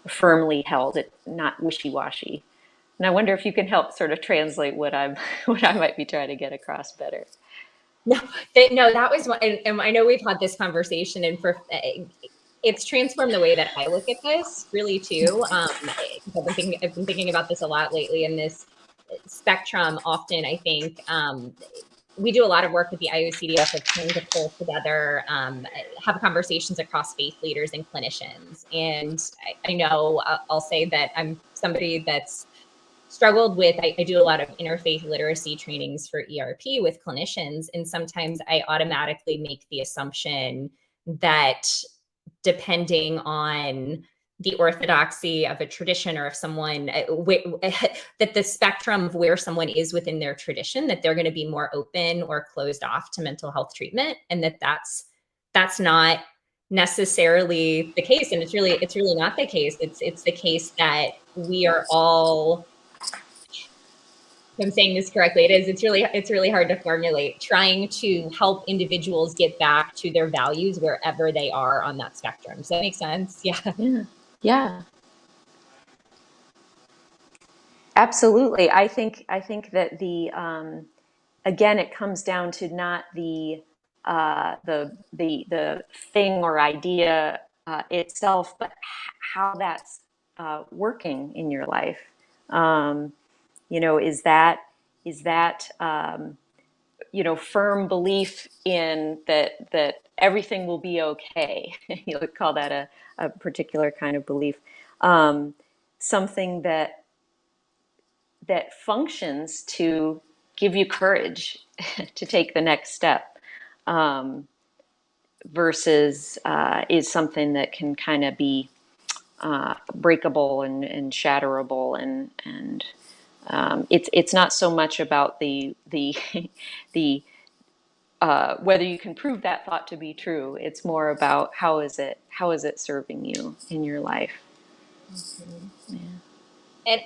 firmly held, not wishy-washy. And I wonder if you can help sort of translate what I might be trying to get across better. No, that was one, and I know we've had this conversation, and it's transformed the way that I look at this really too. I've been thinking about this a lot lately in this spectrum. Often, I think we do a lot of work with the IOCDF of trying to pull together, have conversations across faith leaders and clinicians. And I know I'll say that I'm somebody that's struggled with, I do a lot of interfaith literacy trainings for ERP with clinicians. And sometimes I automatically make the assumption that depending on the orthodoxy of a tradition, or if someone, that the spectrum of where someone is within their tradition, that they're going to be more open or closed off to mental health treatment. And that's not necessarily the case. And it's really not the case. It's the case that we are all, if I'm saying this correctly, it's really hard to formulate, trying to help individuals get back to their values wherever they are on that spectrum. Does that make sense? Yeah. Absolutely. I think that again, it comes down to not the thing or idea itself, but how that's working in your life. Is that firm belief in that everything will be okay. You would call that a particular kind of belief, something that functions to give you courage to take the next step, versus is something that can kind of be breakable and shatterable, and it's not so much about the whether you can prove that thought to be true. It's more about how is it serving you in your life. Mm-hmm. Yeah.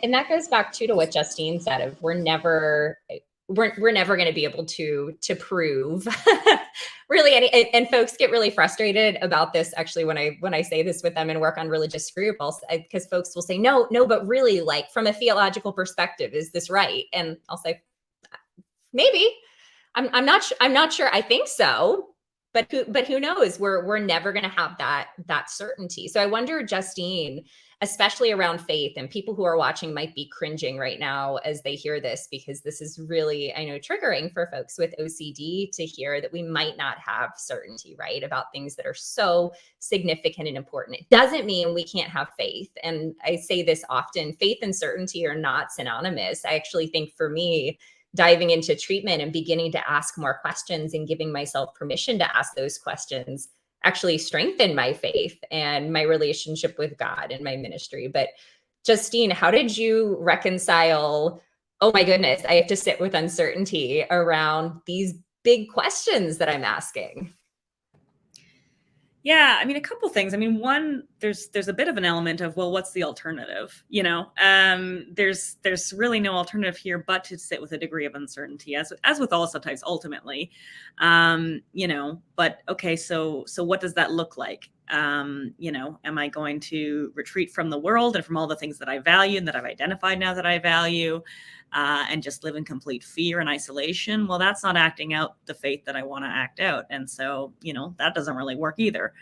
And that goes back to what Justine said of we're never going to be able to prove really any, and folks get really frustrated about this actually when I say this with them and work on religious groups, because folks will say no, but really, like, from a theological perspective, is this right? And I'll say maybe. I'm not sure. I think so, but who knows? We're never going to have that certainty. So I wonder, Justine, especially around faith, and people who are watching might be cringing right now as they hear this, because this is really, I know, triggering for folks with OCD to hear that we might not have certainty, right, about things that are so significant and important. It doesn't mean we can't have faith. And I say this often, faith and certainty are not synonymous. I actually think, for me, diving into treatment and beginning to ask more questions and giving myself permission to ask those questions actually strengthened my faith and my relationship with God and my ministry. But Justine, how did you reconcile, oh my goodness, I have to sit with uncertainty around these big questions that I'm asking? Yeah, I mean, a couple things. I mean, one, there's a bit of an element of, well, what's the alternative? There's really no alternative here but to sit with a degree of uncertainty, as with all subtypes ultimately. But okay, so what does that look like? Am I going to retreat from the world and from all the things that I value and that I've identified now that I value, and just live in complete fear and isolation? Well, that's not acting out the faith that I want to act out. And so, that doesn't really work either.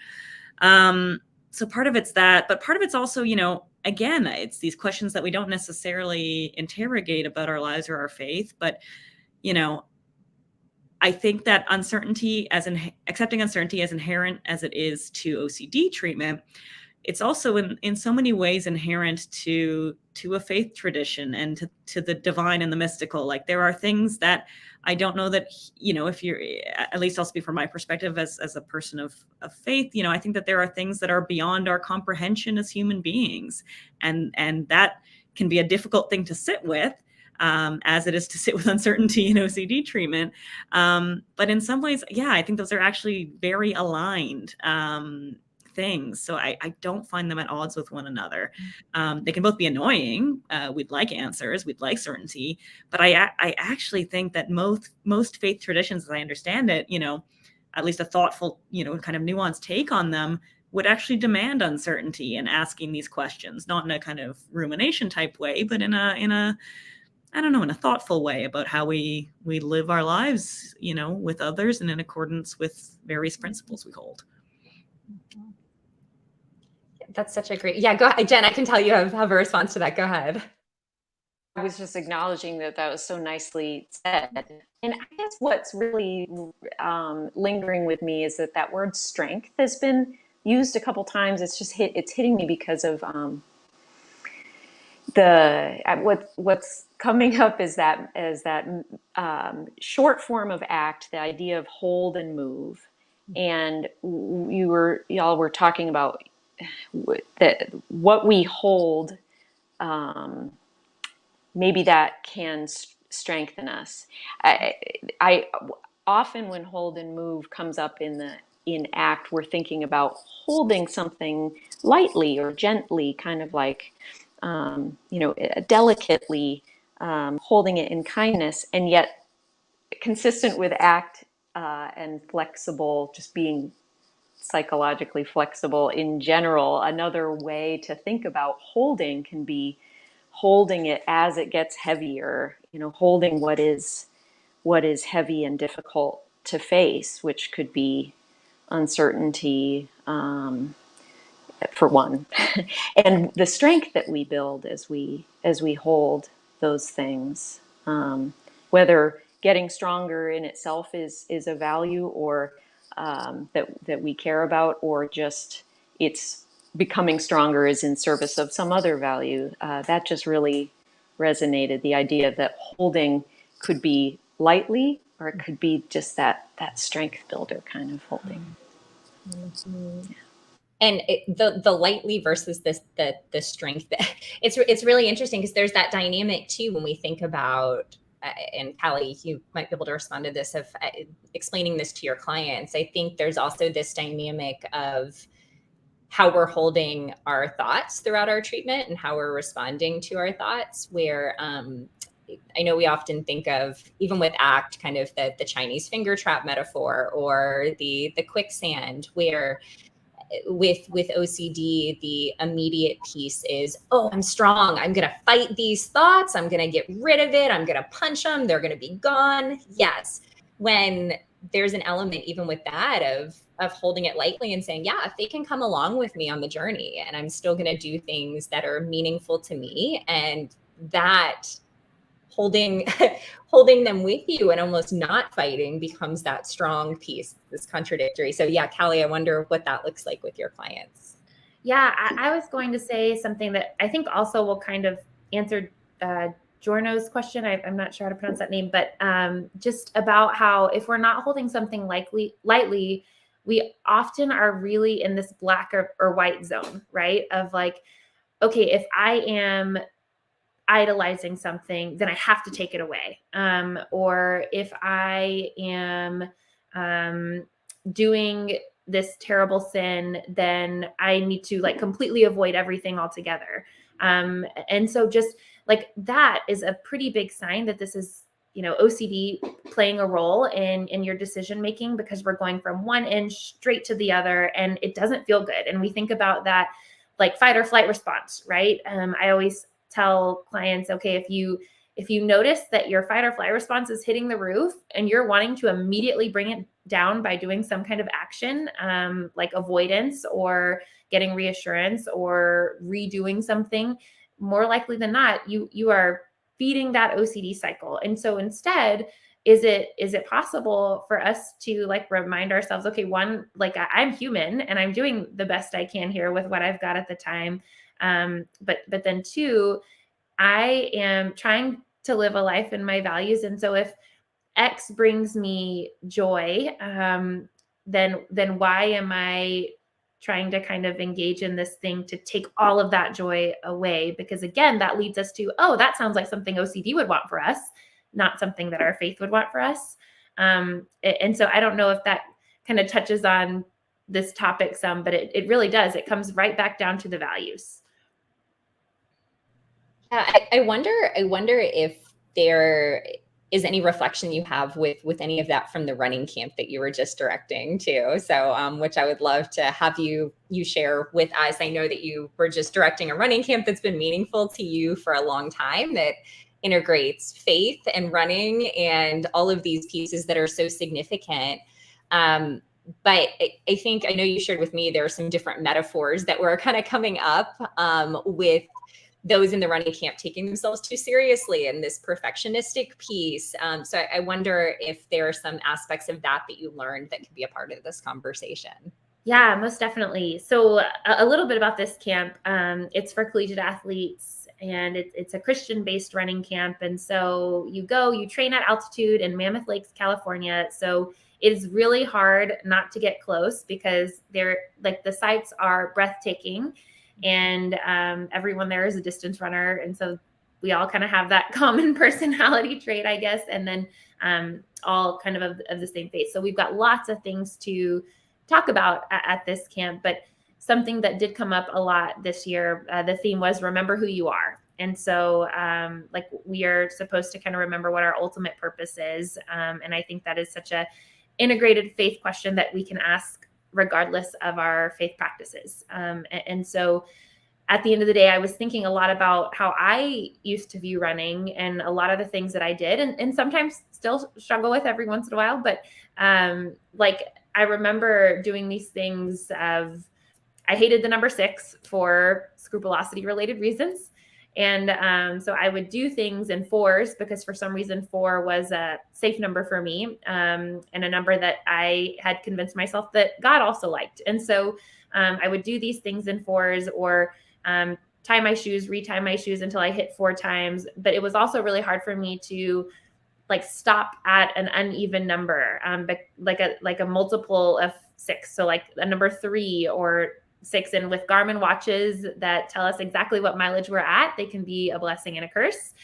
So part of it's that, but part of it's also, again, it's these questions that we don't necessarily interrogate about our lives or our faith, but, I think that accepting uncertainty as inherent as it is to OCD treatment, it's also in so many ways inherent to a faith tradition and to the divine and the mystical. Like, there are things that I don't know that, if you're, at least I'll speak from my perspective as a person of faith, I think that there are things that are beyond our comprehension as human beings. And that can be a difficult thing to sit with, as it is to sit with uncertainty in OCD treatment. But in some ways, yeah, I think those are actually very aligned things. So I don't find them at odds with one another. They can both be annoying. We'd like answers, we'd like certainty, but I actually think that most faith traditions, as I understand it, at least a thoughtful, kind of nuanced take on them, would actually demand uncertainty and asking these questions, not in a kind of rumination type way, but in a I don't know, in a thoughtful way about how we live our lives, with others and in accordance with various principles we hold. That's such a great, go ahead, Jen, I can tell you have a response to that. Go ahead. I was just acknowledging that was so nicely said. And I guess what's really lingering with me is that word strength has been used a couple times. It's just it's hitting me because of what's coming up is that short form of ACT, the idea of hold and move. And y'all were talking about that what we hold, maybe that can strengthen us. I often, when hold and move comes up in ACT, we're thinking about holding something lightly or gently, kind of like delicately, holding it in kindness, and yet consistent with ACT and flexible, just being psychologically flexible in general. Another way to think about holding can be holding it as it gets heavier, holding what is heavy and difficult to face, which could be uncertainty, for one, and the strength that we build as we hold those things, whether getting stronger in itself is a value, or that we care about, or just it's becoming stronger is in service of some other value. That just really resonated. The idea that holding could be lightly, or it could be just that strength builder kind of holding. Mm-hmm. And the lightly versus the strength, it's really interesting, because there's that dynamic too when we think about, and Cali, you might be able to respond to this, of explaining this to your clients. I think there's also this dynamic of how we're holding our thoughts throughout our treatment and how we're responding to our thoughts, where I know we often think of, even with ACT, kind of the Chinese finger trap metaphor, or the quicksand, where with OCD, the immediate piece is, oh, I'm strong. I'm going to fight these thoughts. I'm going to get rid of it. I'm going to punch them. They're going to be gone. Yes. When there's an element, even with that, of holding it lightly and saying, yeah, if they can come along with me on the journey, and I'm still going to do things that are meaningful to me, and that holding them with you and almost not fighting becomes that strong piece, this contradictory. So yeah, Cali, I wonder what that looks like with your clients. Yeah, I was going to say something that I think also will kind of answer Jorno's question. I'm not sure how to pronounce that name, but just about how if we're not holding something lightly, we often are really in this black or white zone, right? Of like, okay, if I am idolizing something, then I have to take it away. Or if I am doing this terrible sin, then I need to like completely avoid everything altogether. And so just like that is a pretty big sign that this is, OCD playing a role in your decision making, because we're going from one end straight to the other, and it doesn't feel good. And we think about that like fight or flight response, right? I always tell clients, okay, if you notice that your fight or flight response is hitting the roof and you're wanting to immediately bring it down by doing some kind of action, like avoidance or getting reassurance or redoing something, more likely than not, you are feeding that OCD cycle. And so instead, is it possible for us to like remind ourselves, okay, one, like I'm human and I'm doing the best I can here with what I've got at the time. But then two, I am trying to live a life in my values. And so if X brings me joy, then why am I trying to kind of engage in this thing to take all of that joy away? Because again, that leads us to, oh, that sounds like something OCD would want for us, not something that our faith would want for us. And so I don't know if that kind of touches on this topic some, but it really does. It comes right back down to the values. I wonder if there is any reflection you have with any of that from the running camp that you were just directing too. So, which I would love to have you share with us. I know that you were just directing a running camp that's been meaningful to you for a long time, that integrates faith and running and all of these pieces that are so significant. But I think, I know you shared with me, there are some different metaphors that were kind of coming up with those in the running camp taking themselves too seriously and this perfectionistic piece. So I wonder if there are some aspects of that you learned that could be a part of this conversation. Yeah, most definitely. So a little bit about this camp. It's for collegiate athletes, and it's a Christian-based running camp. And so you train at altitude in Mammoth Lakes, California. So it is really hard not to get close because the sights are breathtaking. And everyone there is a distance runner. And so we all kind of have that common personality trait, I guess, and then all kind of the same faith. So we've got lots of things to talk about at this camp. But something that did come up a lot this year, the theme was remember who you are. And so we are supposed to kind of remember what our ultimate purpose is. And I think that is such a integrated faith question that we can ask regardless of our faith practices. And so at the end of the day, I was thinking a lot about how I used to view running and a lot of the things that I did and sometimes still struggle with every once in a while. But I remember doing these things I hated the number 6 for scrupulosity related reasons. And so I would do things in 4s because for some reason 4 was a safe number for me, and a number that I had convinced myself that God also liked. And so I would do these things in 4s or tie my shoes, retie my shoes until I hit 4 times. But it was also really hard for me to stop at an uneven number, but like a multiple of 6. So like a number 3 or 6, and with Garmin watches that tell us exactly what mileage we're at, they can be a blessing and a curse.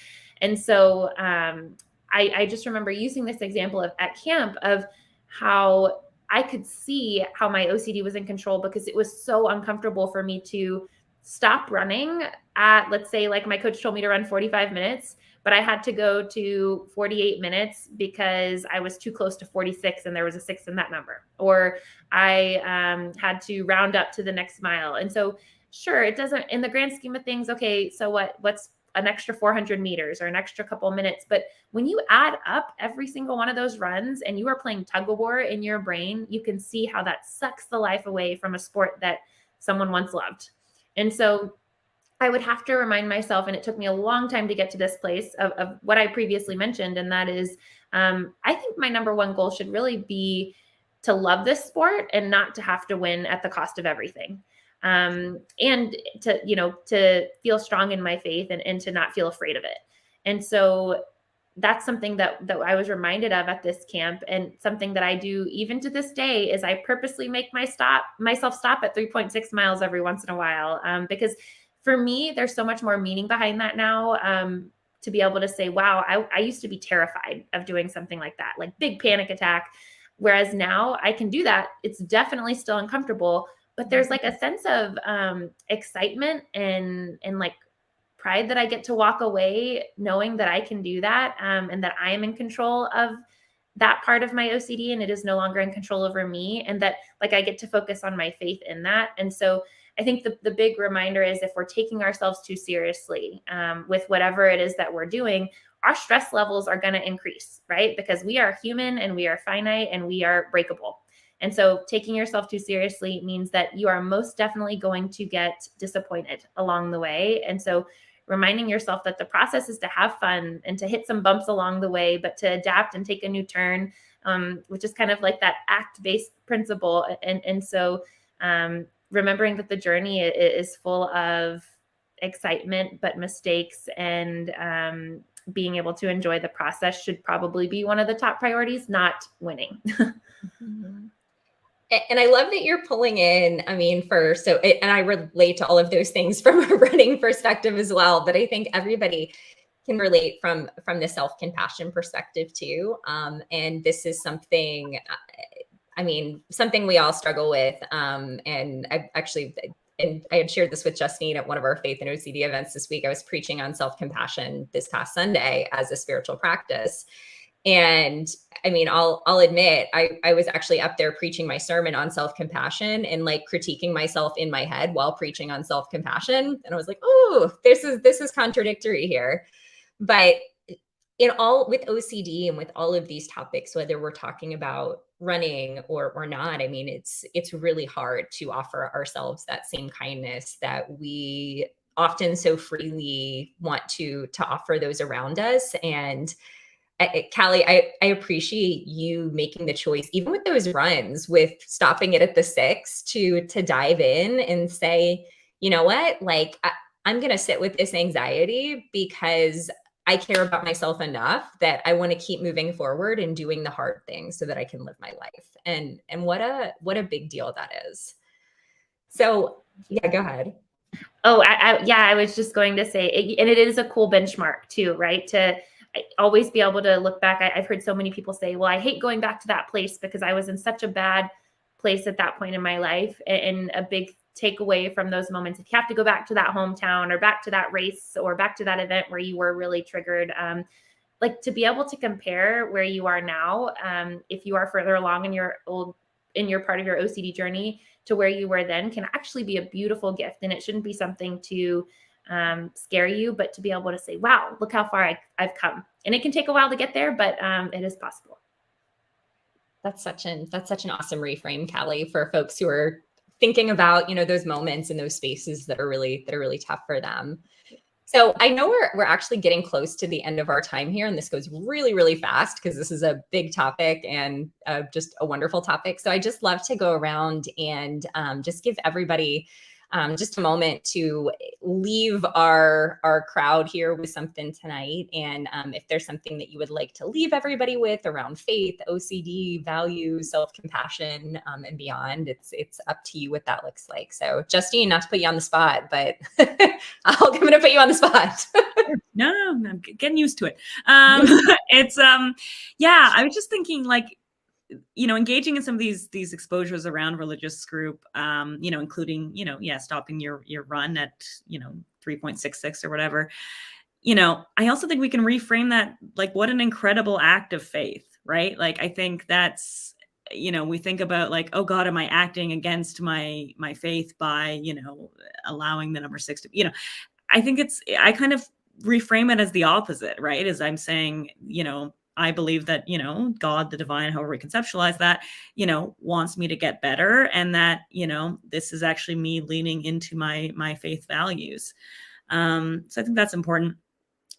And so I just remember using this example at camp of how I could see how my OCD was in control because it was so uncomfortable for me to stop running at, let's say, like my coach told me to run 45 minutes, but I had to go to 48 minutes because I was too close to 46 and there was a 6 in that number. Or I had to round up to the next mile. And so, sure, it doesn't, in the grand scheme of things, okay, so what's an extra 400 meters or an extra couple of minutes? But when you add up every single one of those runs and you are playing tug of war in your brain, you can see how that sucks the life away from a sport that someone once loved. And so I would have to remind myself, and it took me a long time to get to this place of what I previously mentioned. And that is, I think my number one goal should really be to love this sport and not to have to win at the cost of everything. And to feel strong in my faith and to not feel afraid of it. And so that's something that I was reminded of at this camp, and something that I do even to this day is I purposely make myself stop at 3.6 miles every once in a while, because for me, there's so much more meaning behind that now, to be able to say, wow, I used to be terrified of doing something like that, like big panic attack. Whereas now I can do that. It's definitely still uncomfortable, but there's like a sense of excitement and like pride that I get to walk away knowing that I can do that, and that I am in control of that part of my OCD, and it is no longer in control over me, and that like I get to focus on my faith in that. And so I think the big reminder is if we're taking ourselves too seriously with whatever it is that we're doing, our stress levels are going to increase, right? Because we are human and we are finite and we are breakable. And so taking yourself too seriously means that you are most definitely going to get disappointed along the way. And so reminding yourself that the process is to have fun and to hit some bumps along the way, but to adapt and take a new turn, which is kind of like that act-based principle. And so remembering that the journey is full of excitement, but mistakes, and being able to enjoy the process should probably be one of the top priorities, not winning. Mm-hmm. And I love that you're pulling in, I mean, and I relate to all of those things from a running perspective as well, but I think everybody can relate from the self-compassion perspective too. And this is something, something we all struggle with. And I had shared this with Justine at one of our Faith and OCD events this week. I was preaching on self-compassion this past Sunday as a spiritual practice. And I mean, I'll admit, I was actually up there preaching my sermon on self-compassion and like critiquing myself in my head while preaching on self-compassion. And I was like, oh, this is contradictory here. But with OCD and with all of these topics, whether we're talking about running or not, I mean, it's really hard to offer ourselves that same kindness that we often so freely want to offer those around us. And Cali, I appreciate you making the choice, even with those runs, with stopping it at the 6 to dive in and say, you know what, like I'm going to sit with this anxiety because I care about myself enough that I want to keep moving forward and doing the hard things so that I can live my life. And what a big deal that is. So yeah, go ahead. Oh, I was just going to say, and it is a cool benchmark too, right? To always be able to look back. I've heard so many people say, well, I hate going back to that place because I was in such a bad place at that point in my life. And a big takeaway from those moments, if you have to go back to that hometown or back to that race or back to that event where you were really triggered, like to be able to compare where you are now, if you are further along in your part of your OCD journey to where you were then, can actually be a beautiful gift. And it shouldn't be something to scare you, but to be able to say, wow, look how far I've come. And it can take a while to get there, but it is possible. That's such an awesome reframe, Cali, for folks who are thinking about, those moments and those spaces that are really tough for them. So I know we're actually getting close to the end of our time here, and this goes really, really fast because this is a big topic and just a wonderful topic. So I just love to go around and just give everybody just a moment to leave our crowd here with something tonight. And if there's something that you would like to leave everybody with around faith, OCD, values, self-compassion, and beyond, it's up to you what that looks like. So Justine, not to put you on the spot, but I'm going to put you on the spot. No, I'm getting used to it. It's, I was just thinking, like, engaging in some of these exposures around religious group, including, stopping your run at, 3.66 or whatever, I also think we can reframe that, like, what an incredible act of faith, right? Like, I think that's, we think about like, oh God, am I acting against my faith by, allowing the number 6 to, I think I kind of reframe it as the opposite, right? As I'm saying, I believe that, God, the divine, however we conceptualize that, wants me to get better. And that, this is actually me leaning into my faith values. So I think that's important.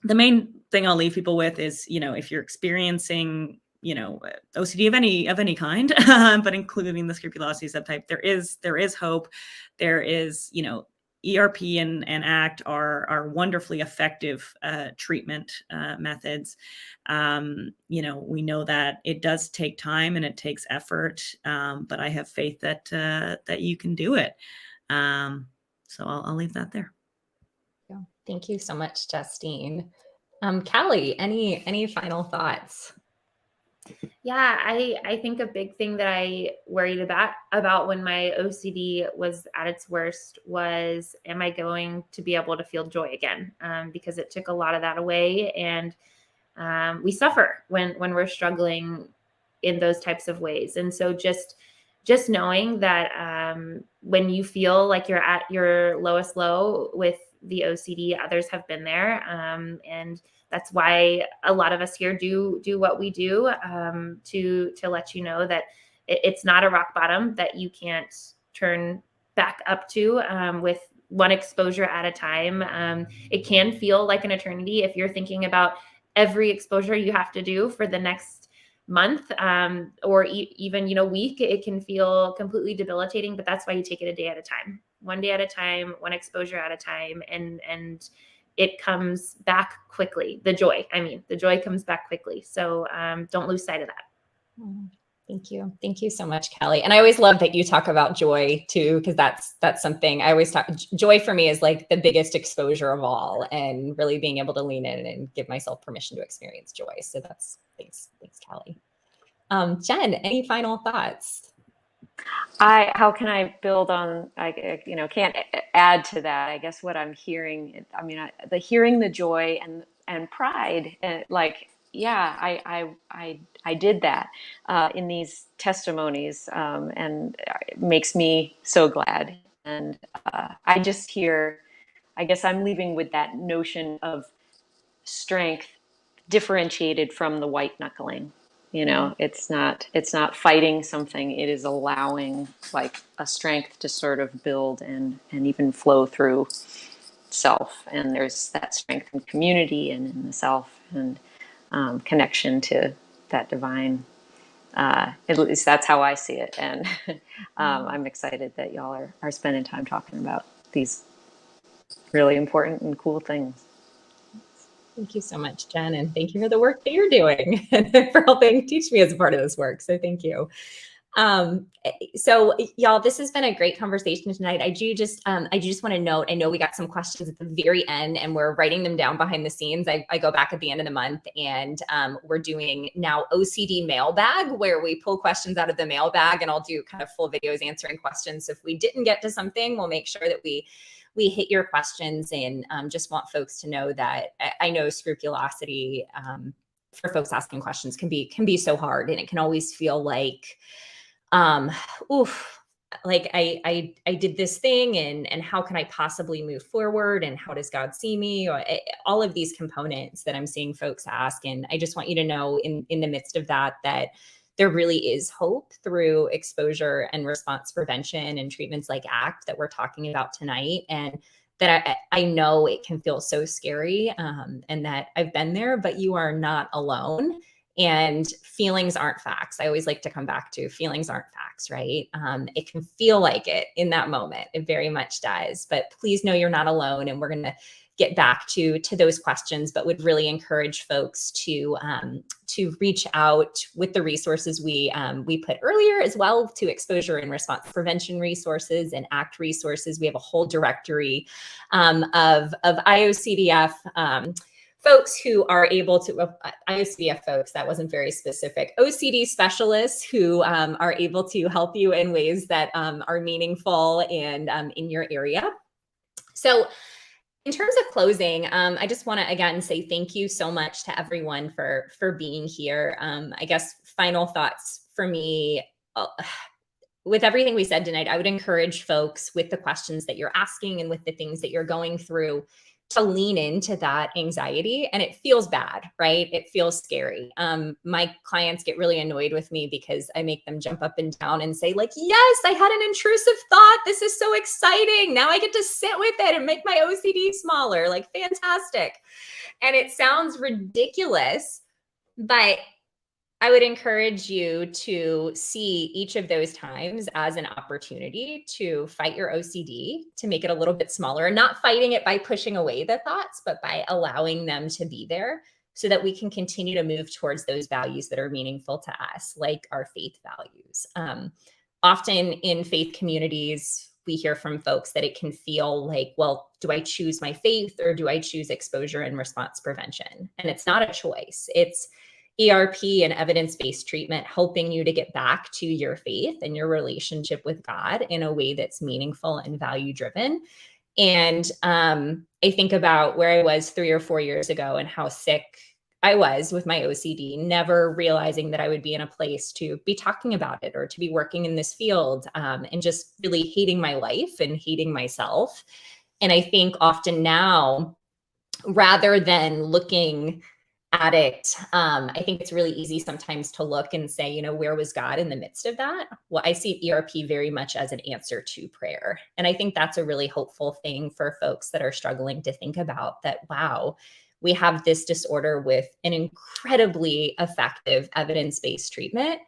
The main thing I'll leave people with is, if you're experiencing, OCD of any kind, but including the scrupulosity subtype, there is hope. There is, ERP and ACT are wonderfully effective treatment methods. We know that it does take time and it takes effort, but I have faith that you can do it. So I'll leave that there. Yeah. Thank you so much, Justine. Cali, any final thoughts? Yeah, I think a big thing that I worried about when my OCD was at its worst was, am I going to be able to feel joy again? Because it took a lot of that away, and we suffer when we're struggling in those types of ways. And so just knowing that when you feel like you're at your lowest low with the OCD, others have been there, and that's why a lot of us here do what we do, to let you know that it's not a rock bottom that you can't turn back up to, one exposure at a time. It can feel like an eternity if you're thinking about every exposure you have to do for the next month, or even, week. It can feel completely debilitating, but that's why you take it a day at a time, one day at a time, one exposure at a time. And it comes back quickly. The joy comes back quickly. So don't lose sight of that. Thank you. Thank you so much, Kelly. And I always love that you talk about joy too, because that's something I always talk. Joy for me is like the biggest exposure of all, and really being able to lean in and give myself permission to experience joy. So thanks, Kelly. Jen, any final thoughts? How can I build on, can't add to that. I guess what I'm hearing, hearing the joy and pride, I did that in these testimonies, and it makes me so glad. And I just hear, I guess I'm leaving with that notion of strength differentiated from the white knuckling. It's not fighting something. It is allowing like a strength to sort of build and even flow through self. And there's that strength in community and in the self, and connection to that divine. At least that's how I see it. And I'm excited that y'all are spending time talking about these really important and cool things. Thank you so much, Jen. And thank you for the work that you're doing and for helping teach me as a part of this work. So thank you. So y'all, this has been a great conversation tonight. I do just want to note, I know we got some questions at the very end and we're writing them down behind the scenes. I go back at the end of the month, and we're doing now OCD mailbag, where we pull questions out of the mailbag, and I'll do kind of full videos answering questions. So if we didn't get to something, we'll make sure that we hit your questions, and just want folks to know that I know scrupulosity for folks asking questions can be so hard, and it can always feel like, like I did this thing, and how can I possibly move forward, and how does God see me, or all of these components that I'm seeing folks ask. And I just want you to know in the midst of that there really is hope through exposure and response prevention and treatments like ACT that we're talking about tonight. And that I know it can feel so scary, and that I've been there, but you are not alone. And feelings aren't facts. I always like to come back to feelings aren't facts, right? It can feel like it in that moment. It very much does. But please know you're not alone. And we're going to get back to those questions, but would really encourage folks to reach out with the resources we put earlier, as well, to exposure and response prevention resources and ACT resources. We have a whole directory of IOCDF folks who are able to, IOCDF folks, that wasn't very specific, OCD specialists who are able to help you in ways that are meaningful and in your area. So in terms of closing, I just want to again say thank you so much to everyone for being here. I guess final thoughts for me, with everything we said tonight, I would encourage folks, with the questions that you're asking and with the things that you're going through, to lean into that anxiety. And it feels bad, right? It feels scary. My clients get really annoyed with me because I make them jump up and down and say, like, yes, I had an intrusive thought. This is so exciting. Now I get to sit with it and make my OCD smaller. Like, fantastic. And it sounds ridiculous, but I would encourage you to see each of those times as an opportunity to fight your OCD, to make it a little bit smaller, and not fighting it by pushing away the thoughts, but by allowing them to be there, so that we can continue to move towards those values that are meaningful to us, like our faith values. Often in faith communities, we hear from folks that it can feel like, well, do I choose my faith or do I choose exposure and response prevention? And it's not a choice. It's ERP and evidence-based treatment helping you to get back to your faith and your relationship with God in a way that's meaningful and value-driven. And I think about where I was 3 or 4 years ago and how sick I was with my OCD, never realizing that I would be in a place to be talking about it or to be working in this field, and just really hating my life and hating myself. And I think often now, rather than looking addict, I think it's really easy sometimes to look and say, you know, where was God in the midst of that? Well, I see ERP very much as an answer to prayer. And I think that's a really hopeful thing for folks that are struggling to think about that, wow, we have this disorder with an incredibly effective evidence-based treatment.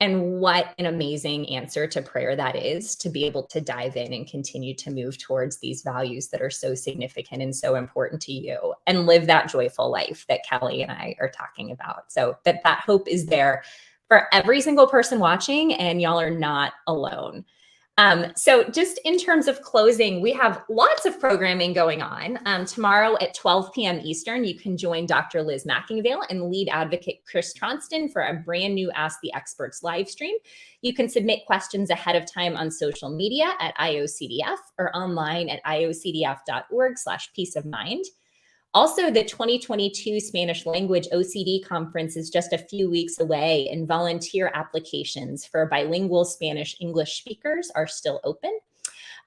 And what an amazing answer to prayer that is, to be able to dive in and continue to move towards these values that are so significant and so important to you and live that joyful life that Kelly and I are talking about. So that hope is there for every single person watching, and y'all are not alone. So just in terms of closing, we have lots of programming going on. Tomorrow at 12 p.m. Eastern, you can join Dr. Liz McIngvale and lead advocate Chris Tronston for a brand new Ask the Experts live stream. You can submit questions ahead of time on social media at IOCDF or online at iocdf.org/peace of mind. Also, the 2022 Spanish Language OCD Conference is just a few weeks away, and volunteer applications for bilingual Spanish-English speakers are still open.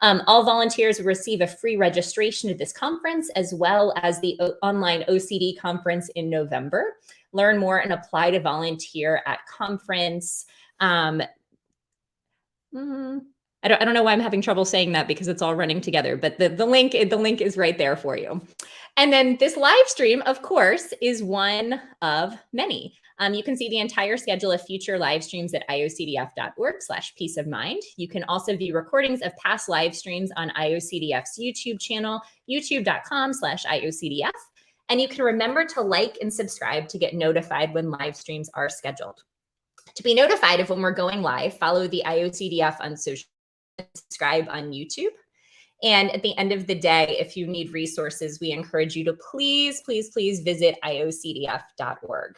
All volunteers will receive a free registration to this conference, as well as the online OCD conference in November. Learn more and apply to volunteer at conference. I don't know why I'm having trouble saying that because it's all running together, but the link is right there for you. And then this live stream, of course, is one of many. You can see the entire schedule of future live streams at iocdf.org/peace of mind. You can also view recordings of past live streams on IOCDF's YouTube channel, youtube.com/IOCDF. And you can remember to like and subscribe to get notified when live streams are scheduled. To be notified of when we're going live, follow the IOCDF on social, subscribe on YouTube. And at the end of the day, if you need resources, we encourage you to please visit iocdf.org.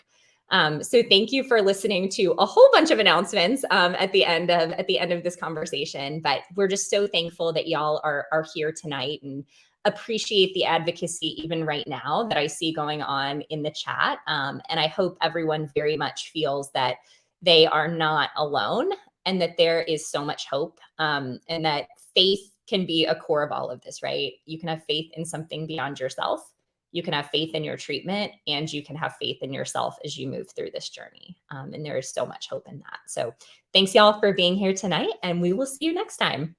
So thank you for listening to a whole bunch of announcements at the end of this conversation. But we're just so thankful that y'all are here tonight and appreciate the advocacy even right now that I see going on in the chat. And I hope everyone very much feels that they are not alone and that there is so much hope, and that faith can be a core of all of this, right? You can have faith in something beyond yourself. You can have faith in your treatment, and you can have faith in yourself as you move through this journey. And there is so much hope in that. So thanks y'all for being here tonight, and we will see you next time.